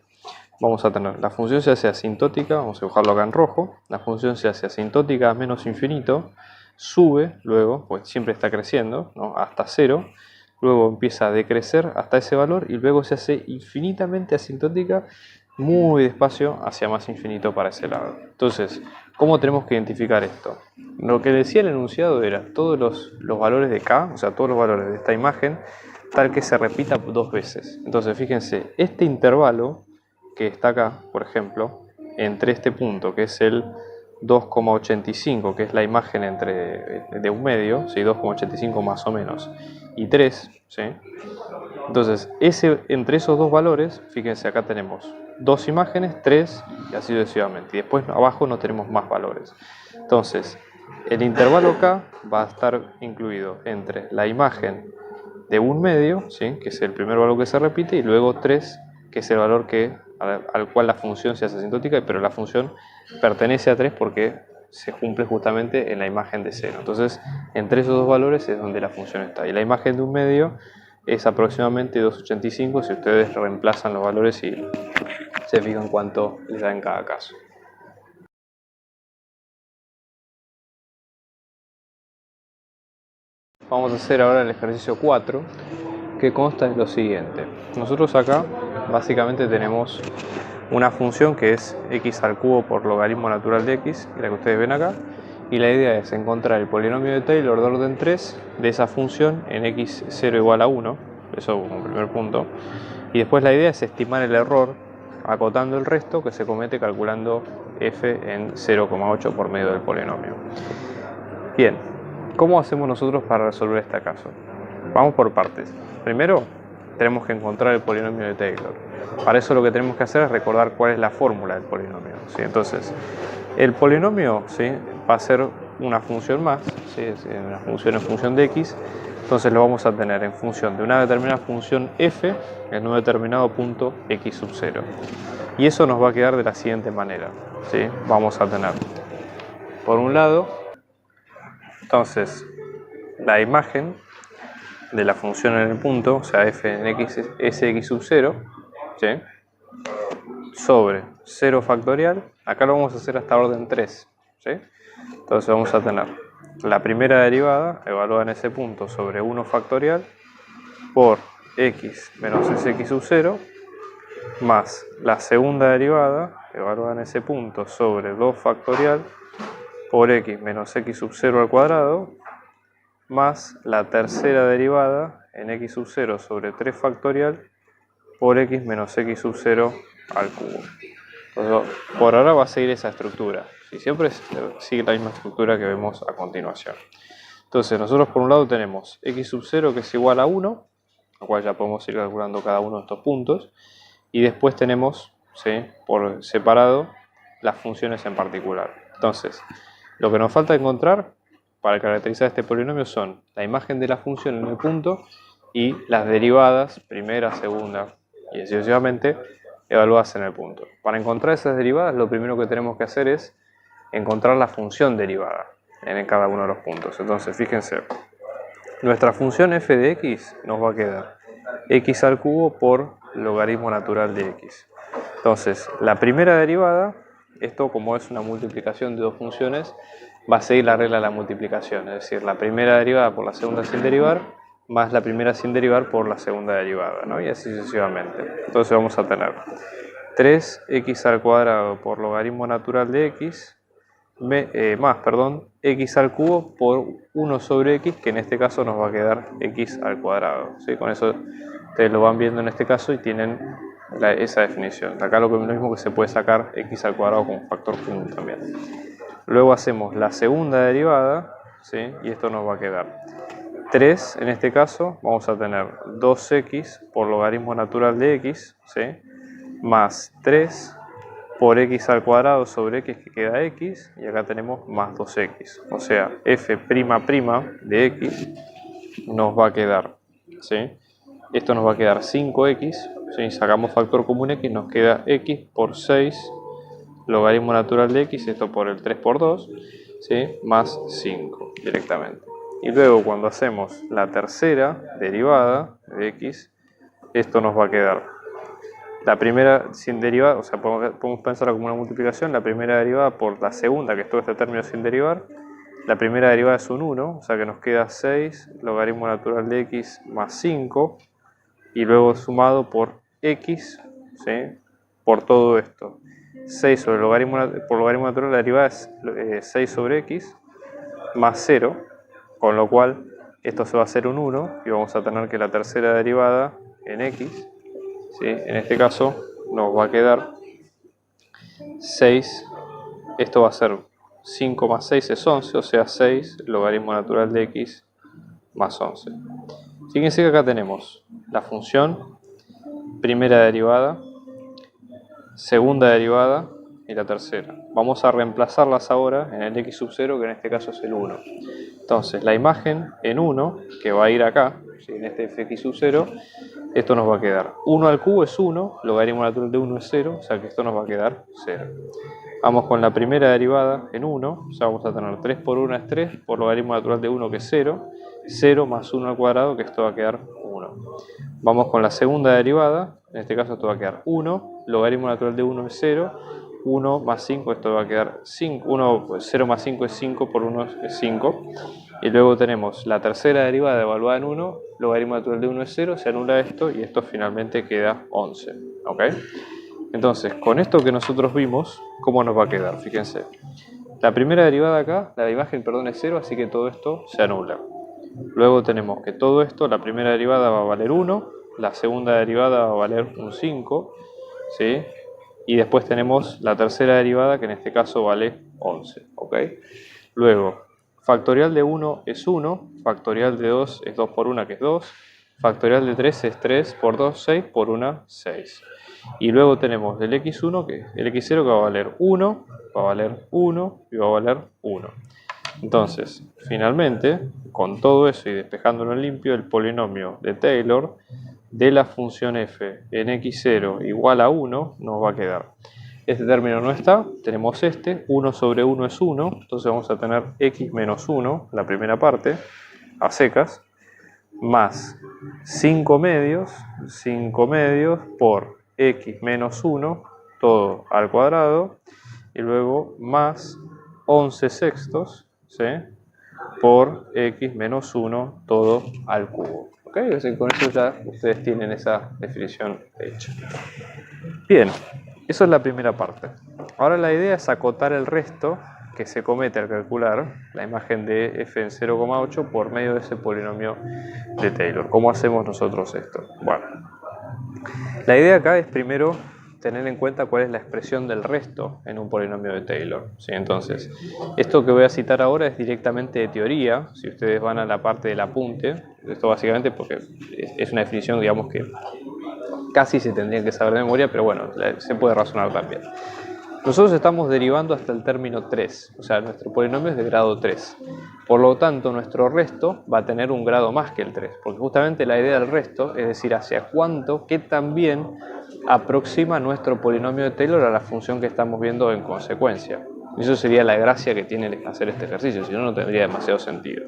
vamos a tener, la función se hace asintótica, vamos a dibujarlo acá en rojo, la función se hace asintótica a menos infinito, sube luego, pues siempre está creciendo, ¿no?, hasta 0, luego empieza a decrecer hasta ese valor y luego se hace infinitamente asintótica muy despacio hacia más infinito para ese lado. Entonces, ¿cómo tenemos que identificar esto? Lo que decía el enunciado era todos los valores de k, o sea, todos los valores de esta imagen, tal que se repita dos veces. Entonces fíjense, este intervalo que está acá, por ejemplo, entre este punto que es el 2,85, que es la imagen de un medio, ¿sí? 2,85 más o menos, y 3, ¿sí? Entonces, entre esos dos valores, fíjense, acá tenemos dos imágenes, 3 y así sucesivamente. Y después abajo no tenemos más valores. Entonces, el intervalo acá va a estar incluido entre la imagen de un medio, ¿sí? Que es el primer valor que se repite, y luego 3, que es el valor al cual la función se hace asintótica, pero la función pertenece a 3 porque se cumple justamente en la imagen de 0. Entonces, entre esos dos valores es donde la función está. Y la imagen de un medio es aproximadamente 2,85 si ustedes reemplazan los valores y se fijan cuánto les da en cada caso. Vamos a hacer ahora el ejercicio 4, que consta de lo siguiente. Nosotros acá básicamente tenemos una función que es x al cubo por logaritmo natural de x, la que ustedes ven acá, y la idea es encontrar el polinomio de Taylor de orden 3 de esa función en x0 igual a 1, eso como primer punto, y después la idea es estimar el error acotando el resto que se comete calculando f en 0,8 por medio del polinomio. Bien, ¿cómo hacemos nosotros para resolver este caso? Vamos por partes. Primero, tenemos que encontrar el polinomio de Taylor. Para eso lo que tenemos que hacer es recordar cuál es la fórmula del polinomio, ¿sí? Entonces, el polinomio, ¿sí? Va a ser una función más, ¿sí? Una función en función de x. Entonces lo vamos a tener en función de una determinada función f en un determinado punto x sub 0. Y eso nos va a quedar de la siguiente manera, ¿sí? Vamos a tener, por un lado, entonces, la imagen de la función en el punto, o sea, f en x es x sub 0, ¿sí? Sobre 0 factorial, acá lo vamos a hacer hasta orden 3, ¿sí? Entonces vamos a tener la primera derivada evaluada en ese punto sobre 1 factorial por x menos sx sub 0 más la segunda derivada evaluada en ese punto sobre 2 factorial por x menos x sub 0 al cuadrado más la tercera derivada en x sub 0 sobre 3 factorial por x menos x sub 0 al cubo. Entonces, por ahora va a seguir esa estructura. Y siempre sigue la misma estructura que vemos a continuación. Entonces, nosotros por un lado tenemos x sub 0 que es igual a 1, lo cual ya podemos ir calculando cada uno de estos puntos. Y después tenemos, ¿sí? Por separado las funciones en particular. Entonces, lo que nos falta encontrar para caracterizar este polinomio son la imagen de la función en el punto y las derivadas, primera, segunda y así sucesivamente, evaluadas en el punto. Para encontrar esas derivadas, lo primero que tenemos que hacer es encontrar la función derivada en cada uno de los puntos. Entonces, fíjense, nuestra función f de x nos va a quedar x al cubo por logaritmo natural de x. Entonces, la primera derivada, esto como es una multiplicación de dos funciones, va a seguir la regla de la multiplicación, es decir, la primera derivada por la segunda sin derivar, más la primera sin derivar por la segunda derivada, ¿no? Y así sucesivamente. Entonces vamos a tener 3x al cuadrado por logaritmo natural de x, más x al cubo por 1 sobre x, que en este caso nos va a quedar x al cuadrado, ¿sí? Con eso ustedes lo van viendo en este caso y tienen esa definición. Acá lo mismo que se puede sacar x al cuadrado como factor común también. Luego hacemos la segunda derivada, ¿sí? Y esto nos va a quedar 3, en este caso vamos a tener 2x por logaritmo natural de x, ¿sí? Más 3 por x al cuadrado sobre x, que queda x, y acá tenemos más 2x. O sea, f' de x nos va a quedar, ¿sí? Esto nos va a quedar 5x, ¿sí? Sacamos factor común x, nos queda x por 6 logaritmo natural de x, esto por el 3 por 2, ¿sí? Más 5 directamente. Y luego cuando hacemos la tercera derivada de x, esto nos va a quedar la primera sin derivada, o sea, podemos pensarlo como una multiplicación, la primera derivada por la segunda, que es todo este término sin derivar. La primera derivada es un 1, o sea que nos queda 6 logaritmo natural de x más 5, y luego sumado por x, ¿sí? Por todo esto. 6 sobre por logaritmo natural, la derivada es 6 sobre x más 0, con lo cual esto se va a hacer un 1 y vamos a tener que la tercera derivada en x, ¿sí? En este caso nos va a quedar 6, esto va a ser 5 más 6 es 11, o sea 6 logaritmo natural de x más 11. Fíjense que acá tenemos la función, primera derivada, segunda derivada y la tercera. Vamos a reemplazarlas ahora en el x sub 0, que en este caso es el 1. Entonces la imagen en 1, que va a ir acá, ¿sí? En este fx sub 0, esto nos va a quedar 1 al cubo es 1, logaritmo natural de 1 es 0, o sea que esto nos va a quedar 0. Vamos con la primera derivada en 1, o sea vamos a tener 3 por 1 es 3, por logaritmo natural de 1 que es 0, 0 más 1 al cuadrado, que esto va a quedar 1. Vamos con la segunda derivada, en este caso esto va a quedar 1, logaritmo natural de 1 es 0, 1 más 5, esto va a quedar 5, 0 más 5 es 5, por 1 es 5. Y luego tenemos la tercera derivada evaluada en 1, logaritmo natural de 1 es 0, se anula esto y esto finalmente queda 11. ¿Ok? Entonces, con esto que nosotros vimos, ¿cómo nos va a quedar? Fíjense. La primera derivada acá, la imagen, perdón, es 0, así que todo esto se anula. Luego tenemos que todo esto, la primera derivada va a valer 1, la segunda derivada va a valer un 5, ¿sí? Y después tenemos la tercera derivada, que en este caso vale 11, ¿ok? Luego, factorial de 1 es 1, factorial de 2 es 2 por 1, que es 2, factorial de 3 es 3 por 2, 6 por 1, 6. Y luego tenemos el x1, que el x0 que va a valer 1, va a valer 1 y va a valer 1. Entonces, finalmente, con todo eso y despejándolo en limpio, el polinomio de Taylor de la función f en x0 igual a 1 nos va a quedar. Este término no está, tenemos este, 1 sobre 1 es 1, entonces vamos a tener x menos 1, la primera parte, a secas, más 5 medios por x menos 1, todo al cuadrado, y luego más 11 sextos, ¿sí? Por x menos 1, todo al cubo. ¿Ok? Con eso ya ustedes tienen esa definición hecha. Bien, eso es la primera parte. Ahora la idea es acotar el resto que se comete al calcular la imagen de f en 0,8 por medio de ese polinomio de Taylor. ¿Cómo hacemos nosotros esto? Bueno, la idea acá es primero tener en cuenta cuál es la expresión del resto en un polinomio de Taylor, ¿sí? Entonces, esto que voy a citar ahora es directamente de teoría. Si ustedes van a la parte del apunte, esto básicamente porque es una definición, digamos, que casi se tendrían que saber de memoria, pero bueno, se puede razonar también. Nosotros estamos derivando hasta el término 3, o sea, nuestro polinomio es de grado 3. Por lo tanto, nuestro resto va a tener un grado más que el 3, porque justamente la idea del resto es decir, hacia cuánto, qué tan bien aproxima nuestro polinomio de Taylor a la función que estamos viendo en consecuencia. Y eso sería la gracia que tiene hacer este ejercicio, si no, no tendría demasiado sentido.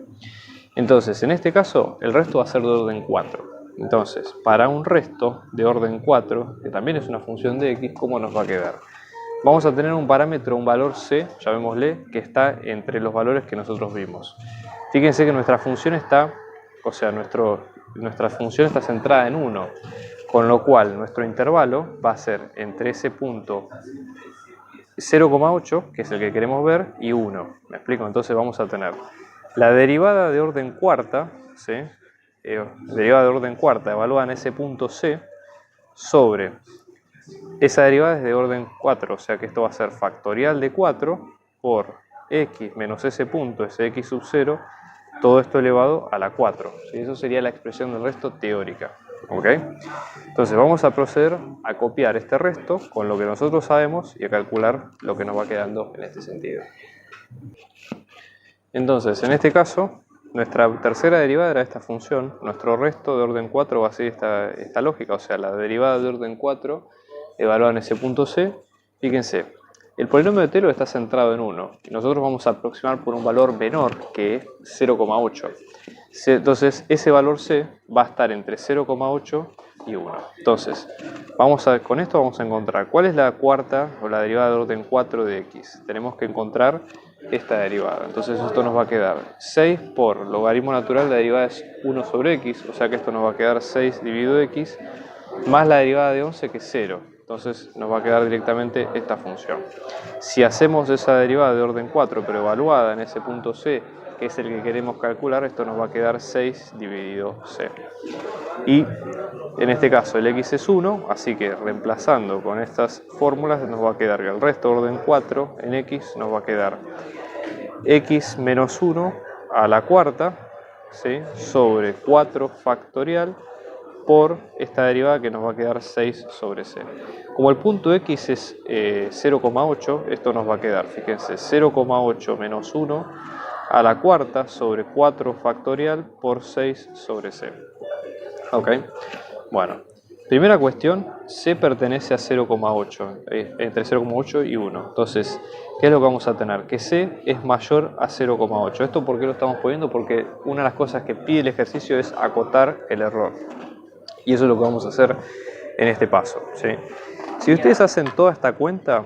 Entonces, en este caso, el resto va a ser de orden 4. Entonces, para un resto de orden 4, que también es una función de x, ¿cómo nos va a quedar? Vamos a tener un parámetro, un valor c, llamémosle, que está entre los valores que nosotros vimos. Fíjense que nuestra función está, o sea, nuestra función está centrada en 1, con lo cual nuestro intervalo va a ser entre ese punto 0,8, que es el que queremos ver, y 1. ¿Me explico? Entonces vamos a tener la derivada de orden cuarta, ¿sí? Derivada de orden cuarta evaluada en ese punto c, sobre esa derivada es de orden 4, o sea que esto va a ser factorial de 4 por x menos ese punto, ese x sub 0, todo esto elevado a la 4. ¿Sí? Eso sería la expresión del resto teórica. ¿Ok? Entonces vamos a proceder a copiar este resto con lo que nosotros sabemos y a calcular lo que nos va quedando en este sentido. Entonces, en este caso, nuestra tercera derivada era esta función. Nuestro resto de orden 4 va a ser esta lógica, o sea, la derivada de orden 4 evaluada en ese punto c. Fíjense, el polinomio de Taylor está centrado en 1 y nosotros vamos a aproximar por un valor menor que es 0,8. Entonces ese valor c va a estar entre 0,8 y 1. Entonces con esto vamos a encontrar cuál es la cuarta o la derivada de orden 4 de x. Tenemos que encontrar esta derivada. Entonces esto nos va a quedar 6 por logaritmo natural, la derivada es 1 sobre x, o sea que esto nos va a quedar 6 dividido x, más la derivada de 11 que es 0. Entonces nos va a quedar directamente esta función. Si hacemos esa derivada de orden 4 pero evaluada en ese punto c que es el que queremos calcular, esto nos va a quedar 6 dividido c. Y en este caso el x es 1, así que reemplazando con estas fórmulas nos va a quedar que el resto orden 4 en x nos va a quedar x menos 1 a la cuarta, ¿sí?, sobre 4 factorial por esta derivada que nos va a quedar 6 sobre c. Como el punto x es 0,8, esto nos va a quedar, fíjense, 0,8 menos 1 a la cuarta sobre 4 factorial por 6 sobre c. Ok, bueno, primera cuestión, c pertenece a 0,8, entre 0,8 y 1. Entonces, ¿qué es lo que vamos a tener? Que c es mayor a 0,8. ¿Esto por qué lo estamos poniendo? Porque una de las cosas que pide el ejercicio es acotar el error. Y eso es lo que vamos a hacer en este paso, ¿sí? Si ustedes hacen toda esta cuenta,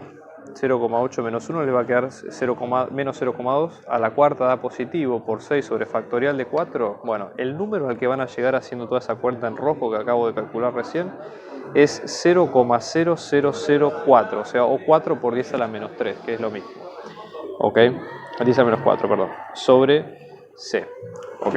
0,8 menos 1 les va a quedar 0, menos 0,2 a la cuarta da positivo por 6 sobre factorial de 4. Bueno, el número al que van a llegar haciendo toda esa cuenta en rojo que acabo de calcular recién es 0,0004, o sea, o 4 por 10 a la menos 3, que es lo mismo. ¿Ok? 10 a la menos 4, perdón, sobre c. ¿Ok?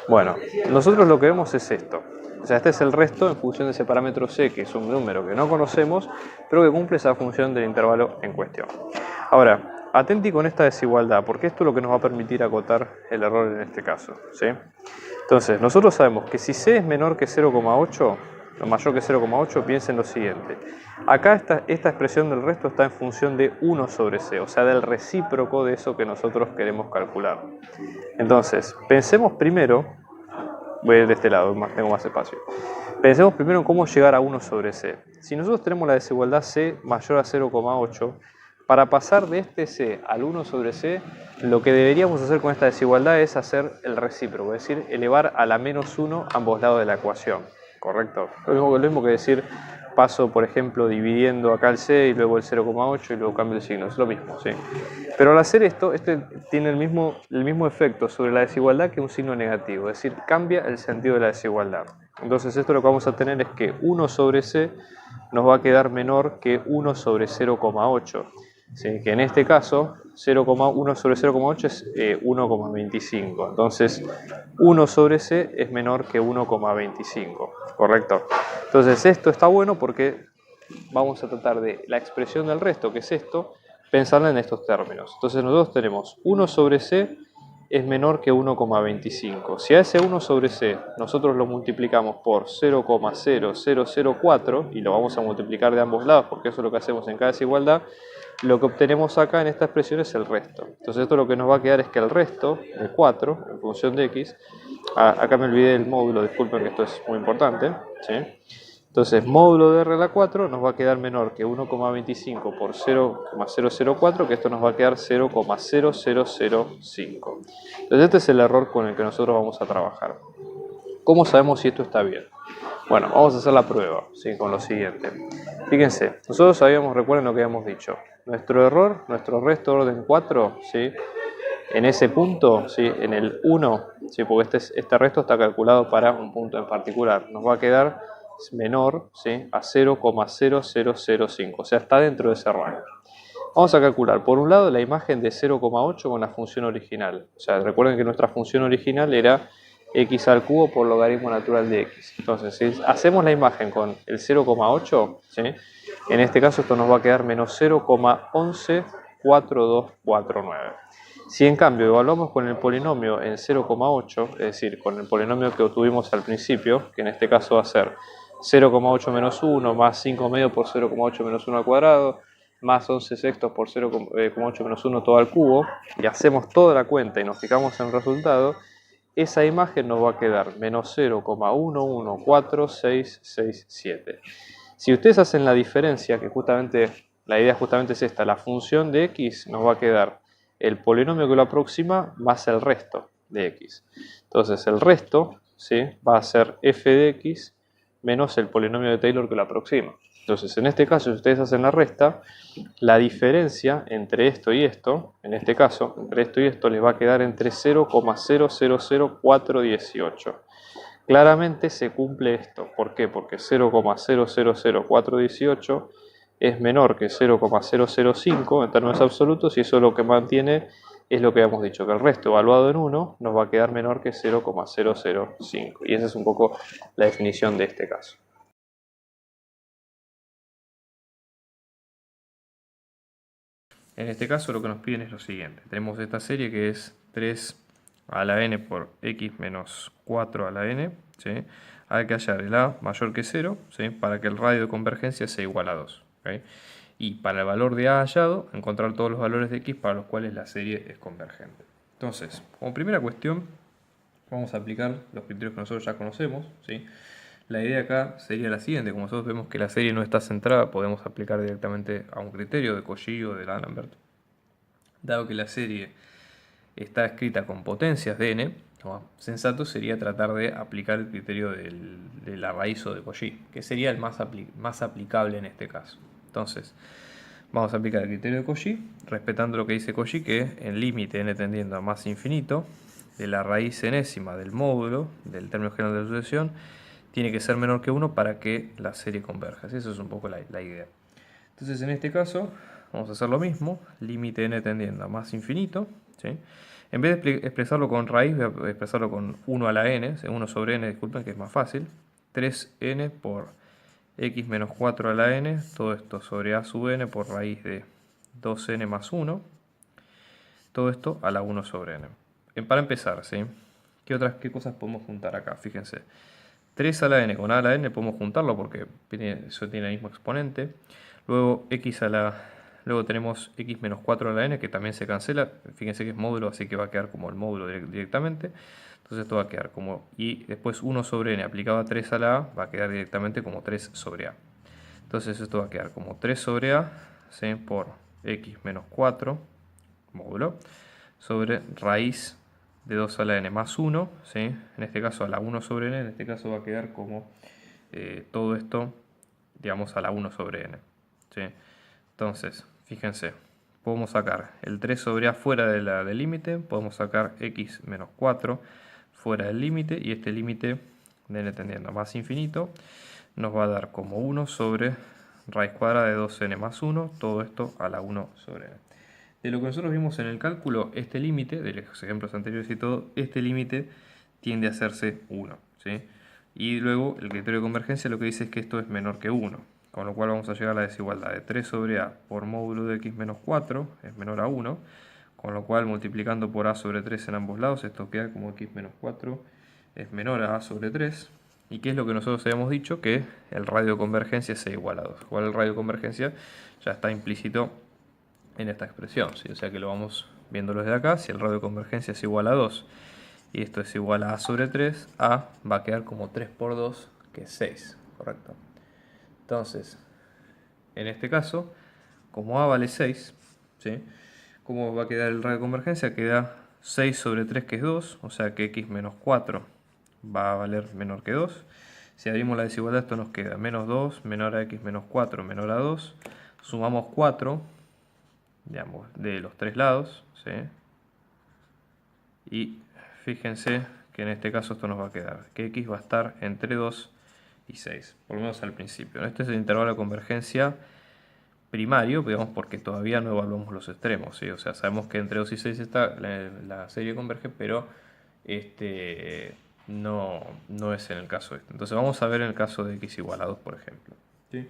Bueno, nosotros lo que vemos es esto. O sea, este es el resto en función de ese parámetro c, que es un número que no conocemos, pero que cumple esa función del intervalo en cuestión. Ahora, atenti con esta desigualdad, porque esto es lo que nos va a permitir acotar el error en este caso, ¿sí? Entonces, nosotros sabemos que si c es menor que 0,8, o mayor que 0,8, piensen lo siguiente. Acá esta expresión del resto está en función de 1 sobre c, o sea, del recíproco de eso que nosotros queremos calcular. Entonces, pensemos primero. Voy a ir de este lado, tengo más espacio. Pensemos primero en cómo llegar a 1 sobre c. Si nosotros tenemos la desigualdad c mayor a 0,8, para pasar de este c al 1 sobre c, lo que deberíamos hacer con esta desigualdad es hacer el recíproco, es decir, elevar a la menos 1 ambos lados de la ecuación. ¿Correcto? Lo mismo que decir, paso, por ejemplo, dividiendo acá el c y luego el 0,8 y luego cambio el signo. Es lo mismo, ¿sí? Pero al hacer esto, este tiene el mismo efecto sobre la desigualdad que un signo negativo, es decir, cambia el sentido de la desigualdad. Entonces esto lo que vamos a tener es que 1 sobre c nos va a quedar menor que 1 sobre 0,8. ¿Sí? Que en este caso 0,1 sobre 0,8 es 1,25. Entonces 1 sobre c es menor que 1,25. ¿Correcto? Entonces esto está bueno porque vamos a tratar de la expresión del resto, que es esto, pensarla en estos términos. Entonces nosotros tenemos 1 sobre c es menor que 1,25. Si a ese 1 sobre c nosotros lo multiplicamos por 0,0004 y lo vamos a multiplicar de ambos lados porque eso es lo que hacemos en cada desigualdad, lo que obtenemos acá en esta expresión es el resto. Entonces esto lo que nos va a quedar es que el resto de 4 en función de x, acá me olvidé del módulo, disculpen que esto es muy importante, ¿sí? Entonces, módulo de r a la 4 nos va a quedar menor que 1,25 por 0,004, que esto nos va a quedar 0,0005. Entonces, este es el error con el que nosotros vamos a trabajar. ¿Cómo sabemos si esto está bien? Bueno, vamos a hacer la prueba, ¿sí? Con lo siguiente. Fíjense, nosotros recuerden lo que habíamos dicho. Nuestro error, nuestro resto de orden 4, ¿sí?, en ese punto, ¿sí?, en el 1, ¿sí?, porque este resto está calculado para un punto en particular, nos va a quedar menor, ¿sí?, a 0,0005, o sea, está dentro de ese rango. Vamos a calcular, por un lado, la imagen de 0,8 con la función original. O sea, recuerden que nuestra función original era x al cubo por logaritmo natural de x. Entonces, si hacemos la imagen con el 0,8, ¿sí?, en este caso esto nos va a quedar menos 0,114249. Si en cambio evaluamos con el polinomio en 0,8, es decir, con el polinomio que obtuvimos al principio, que en este caso va a ser 0,8 menos 1 más 5 medio por 0,8 menos 1 al cuadrado, más 11 sextos por 0,8 menos 1 todo al cubo, y hacemos toda la cuenta y nos fijamos en el resultado, esa imagen nos va a quedar menos 0,114667. Si ustedes hacen la diferencia, que justamente la idea justamente es esta, la función de x nos va a quedar el polinomio que lo aproxima más el resto de x. Entonces el resto, ¿sí?, va a ser f de x menos el polinomio de Taylor que lo aproxima. Entonces en este caso, si ustedes hacen la resta, la diferencia entre esto y esto, en este caso, entre esto y esto, les va a quedar entre 0,000418. Claramente se cumple esto. ¿Por qué? Porque 0,000418 es menor que 0,005 en términos absolutos y eso es lo que mantiene es lo que habíamos dicho, que el resto evaluado en 1 nos va a quedar menor que 0,005. Y esa es un poco la definición de este caso. En este caso lo que nos piden es lo siguiente. Tenemos esta serie que es 3 a la n por x menos 4 a la n. ¿Sí? Hay que hallar el a mayor que 0, ¿sí? Para que el radio de convergencia sea igual a 2. ¿Okay? Y para el valor de a hallado, encontrar todos los valores de x para los cuales la serie es convergente. Entonces, como primera cuestión, vamos a aplicar los criterios que nosotros ya conocemos. ¿Sí? La idea acá sería la siguiente: como nosotros vemos que la serie no está centrada, podemos aplicar directamente a un criterio de Cauchy o de D'Alembert. Dado que la serie está escrita con potencias de n, lo más sensato sería tratar de aplicar el criterio de la raíz o de Cauchy, que sería el más aplicable en este caso. Entonces, vamos a aplicar el criterio de Cauchy, respetando lo que dice Cauchy, que en límite n tendiendo a más infinito, de la raíz enésima del módulo del término general de la sucesión, tiene que ser menor que 1 para que la serie converja. ¿Sí? Eso es un poco la idea. Entonces, en este caso, vamos a hacer lo mismo. Límite n tendiendo a más infinito. ¿Sí? En vez de expresarlo con raíz, voy a expresarlo con 1 a la n. 1 sobre n, disculpen, que es más fácil. 3n por x menos 4 a la n. Todo esto sobre a sub n por raíz de 2n más 1. Todo esto a la 1 sobre n. Para empezar, ¿sí? ¿Qué cosas podemos juntar acá? Fíjense. 3 a la n con a la n podemos juntarlo porque eso tiene el mismo exponente. Luego luego tenemos x menos 4 a la n que también se cancela. Fíjense que es módulo, así que va a quedar como el módulo directamente. Entonces esto va a quedar como... Y después 1 sobre n aplicado a 3 a la a va a quedar directamente como 3 sobre a. Entonces esto va a quedar como 3 sobre a, ¿sí? Por x menos 4 módulo sobre raíz de 2 a la n más 1, ¿sí? En este caso a la 1 sobre n, en este caso va a quedar como todo esto, digamos, a la 1 sobre n. ¿Sí? Entonces, fíjense, podemos sacar el 3 sobre a fuera del límite, podemos sacar x menos 4 fuera del límite, y este límite de n tendiendo a más infinito nos va a dar como 1 sobre raíz cuadrada de 2n más 1, todo esto a la 1 sobre n. De lo que nosotros vimos en el cálculo, este límite, de los ejemplos anteriores y todo, este límite tiende a hacerse 1. ¿Sí? Y luego el criterio de convergencia lo que dice es que esto es menor que 1. Con lo cual vamos a llegar a la desigualdad de 3 sobre a por módulo de x menos 4 es menor a 1. Con lo cual multiplicando por a sobre 3 en ambos lados, esto queda como x menos 4 es menor a sobre 3. ¿Y qué es lo que nosotros habíamos dicho? Que el radio de convergencia sea igual a 2. Igual el radio de convergencia ya está implícito en esta expresión, ¿sí? O sea que lo vamos viendo desde acá. Si el radio de convergencia es igual a 2 y esto es igual a sobre 3, a va a quedar como 3 por 2, que es 6, ¿correcto? Entonces, en este caso, como a vale 6, ¿sí? ¿Cómo va a quedar el radio de convergencia? Queda 6 sobre 3, que es 2, o sea que x menos 4 va a valer menor que 2. Si abrimos la desigualdad, esto nos queda menos 2 menor a x menos 4 menor a 2. Sumamos 4, digamos, de los tres lados, ¿sí? Y fíjense que en este caso esto nos va a quedar que x va a estar entre 2 y 6, por lo menos al principio. Este es el intervalo de convergencia primario, digamos, porque todavía no evaluamos los extremos, ¿sí? O sea, sabemos que entre 2 y 6 está la serie converge, pero no es en el caso este. Entonces vamos a ver en el caso de x igual a 2, por ejemplo, ¿sí?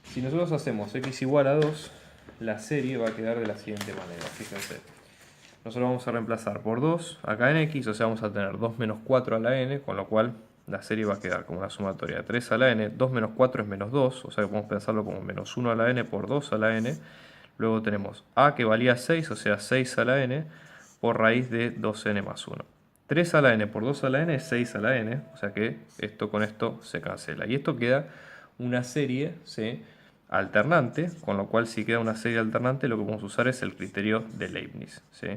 Si nosotros hacemos x igual a 2, la serie va a quedar de la siguiente manera. Fíjense, nosotros vamos a reemplazar por 2 acá en x, o sea, vamos a tener 2 menos 4 a la n, con lo cual la serie va a quedar como una sumatoria de 3 a la n. 2 menos 4 es menos 2, o sea que podemos pensarlo como menos 1 a la n por 2 a la n. Luego tenemos a que valía 6, o sea 6 a la n, por raíz de 2n más 1. 3 a la n por 2 a la n es 6 a la n, o sea que esto con esto se cancela. Y esto queda una serie, ¿sí?, alternante, con lo cual si queda una serie alternante lo que vamos a usar es el criterio de Leibniz, ¿sí?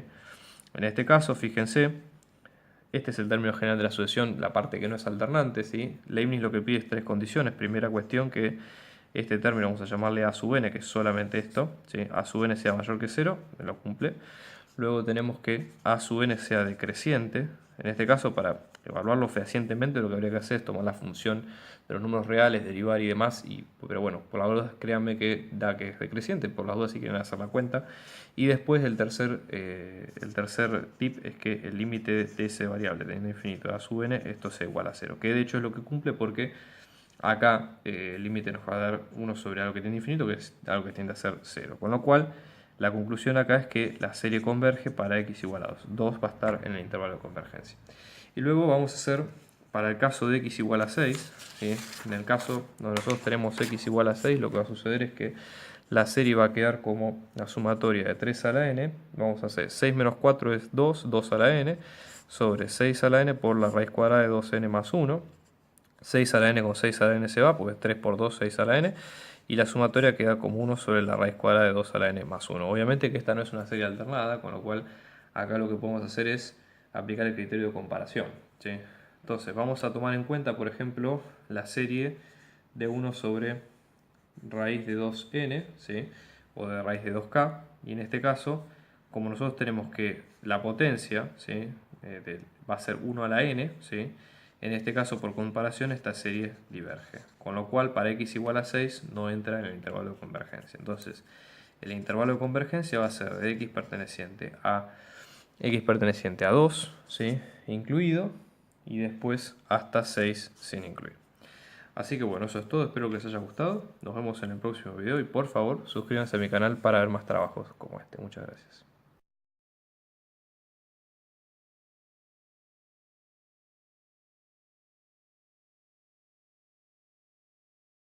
En este caso, fíjense, este es el término general de la sucesión, la parte que no es alternante, ¿sí? Leibniz lo que pide es tres condiciones. Primera cuestión, que este término vamos a llamarle a sub n, que es solamente esto, ¿sí? A sub n sea mayor que 0, lo cumple. Luego tenemos que a sub n sea decreciente, En este caso, para evaluarlo fehacientemente, lo que habría que hacer es tomar la función de los números reales, derivar y demás, pero bueno, por las dudas créanme que da que es decreciente, por las dudas si quieren hacer la cuenta. Y después el tercer tip es que el límite de esa variable teniendo infinito a sub n, esto sea igual a 0, que de hecho es lo que cumple porque acá el límite nos va a dar 1 sobre algo que tiene infinito, que es algo que tiende a ser 0, con lo cual la conclusión acá es que la serie converge para x igual a 2. 2 va a estar en el intervalo de convergencia. Y luego vamos a hacer, para el caso de x igual a 6, ¿sí? En el caso donde nosotros tenemos x igual a 6, lo que va a suceder es que la serie va a quedar como la sumatoria de 3 a la n. Vamos a hacer 6 menos 4 es 2, 2 a la n, sobre 6 a la n por la raíz cuadrada de 2n más 1. 6 a la n con 6 a la n se va, porque es 3 por 2, 6 a la n. Y la sumatoria queda como 1 sobre la raíz cuadrada de 2 a la n más 1. Obviamente que esta no es una serie alternada, con lo cual acá lo que podemos hacer es aplicar el criterio de comparación, ¿sí? Entonces vamos a tomar en cuenta, por ejemplo, la serie de 1 sobre raíz de 2n, ¿sí? O de raíz de 2k. Y en este caso, como nosotros tenemos que la potencia, ¿sí? Va a ser 1 a la n, ¿sí? En este caso, por comparación, esta serie diverge. Con lo cual, para x igual a 6 no entra en el intervalo de convergencia. Entonces, el intervalo de convergencia va a ser de x perteneciente a 2, ¿sí? Incluido, y después hasta 6 sin incluir. Así que bueno, eso es todo. Espero que les haya gustado. Nos vemos en el próximo video y por favor suscríbanse a mi canal para ver más trabajos como este. Muchas gracias.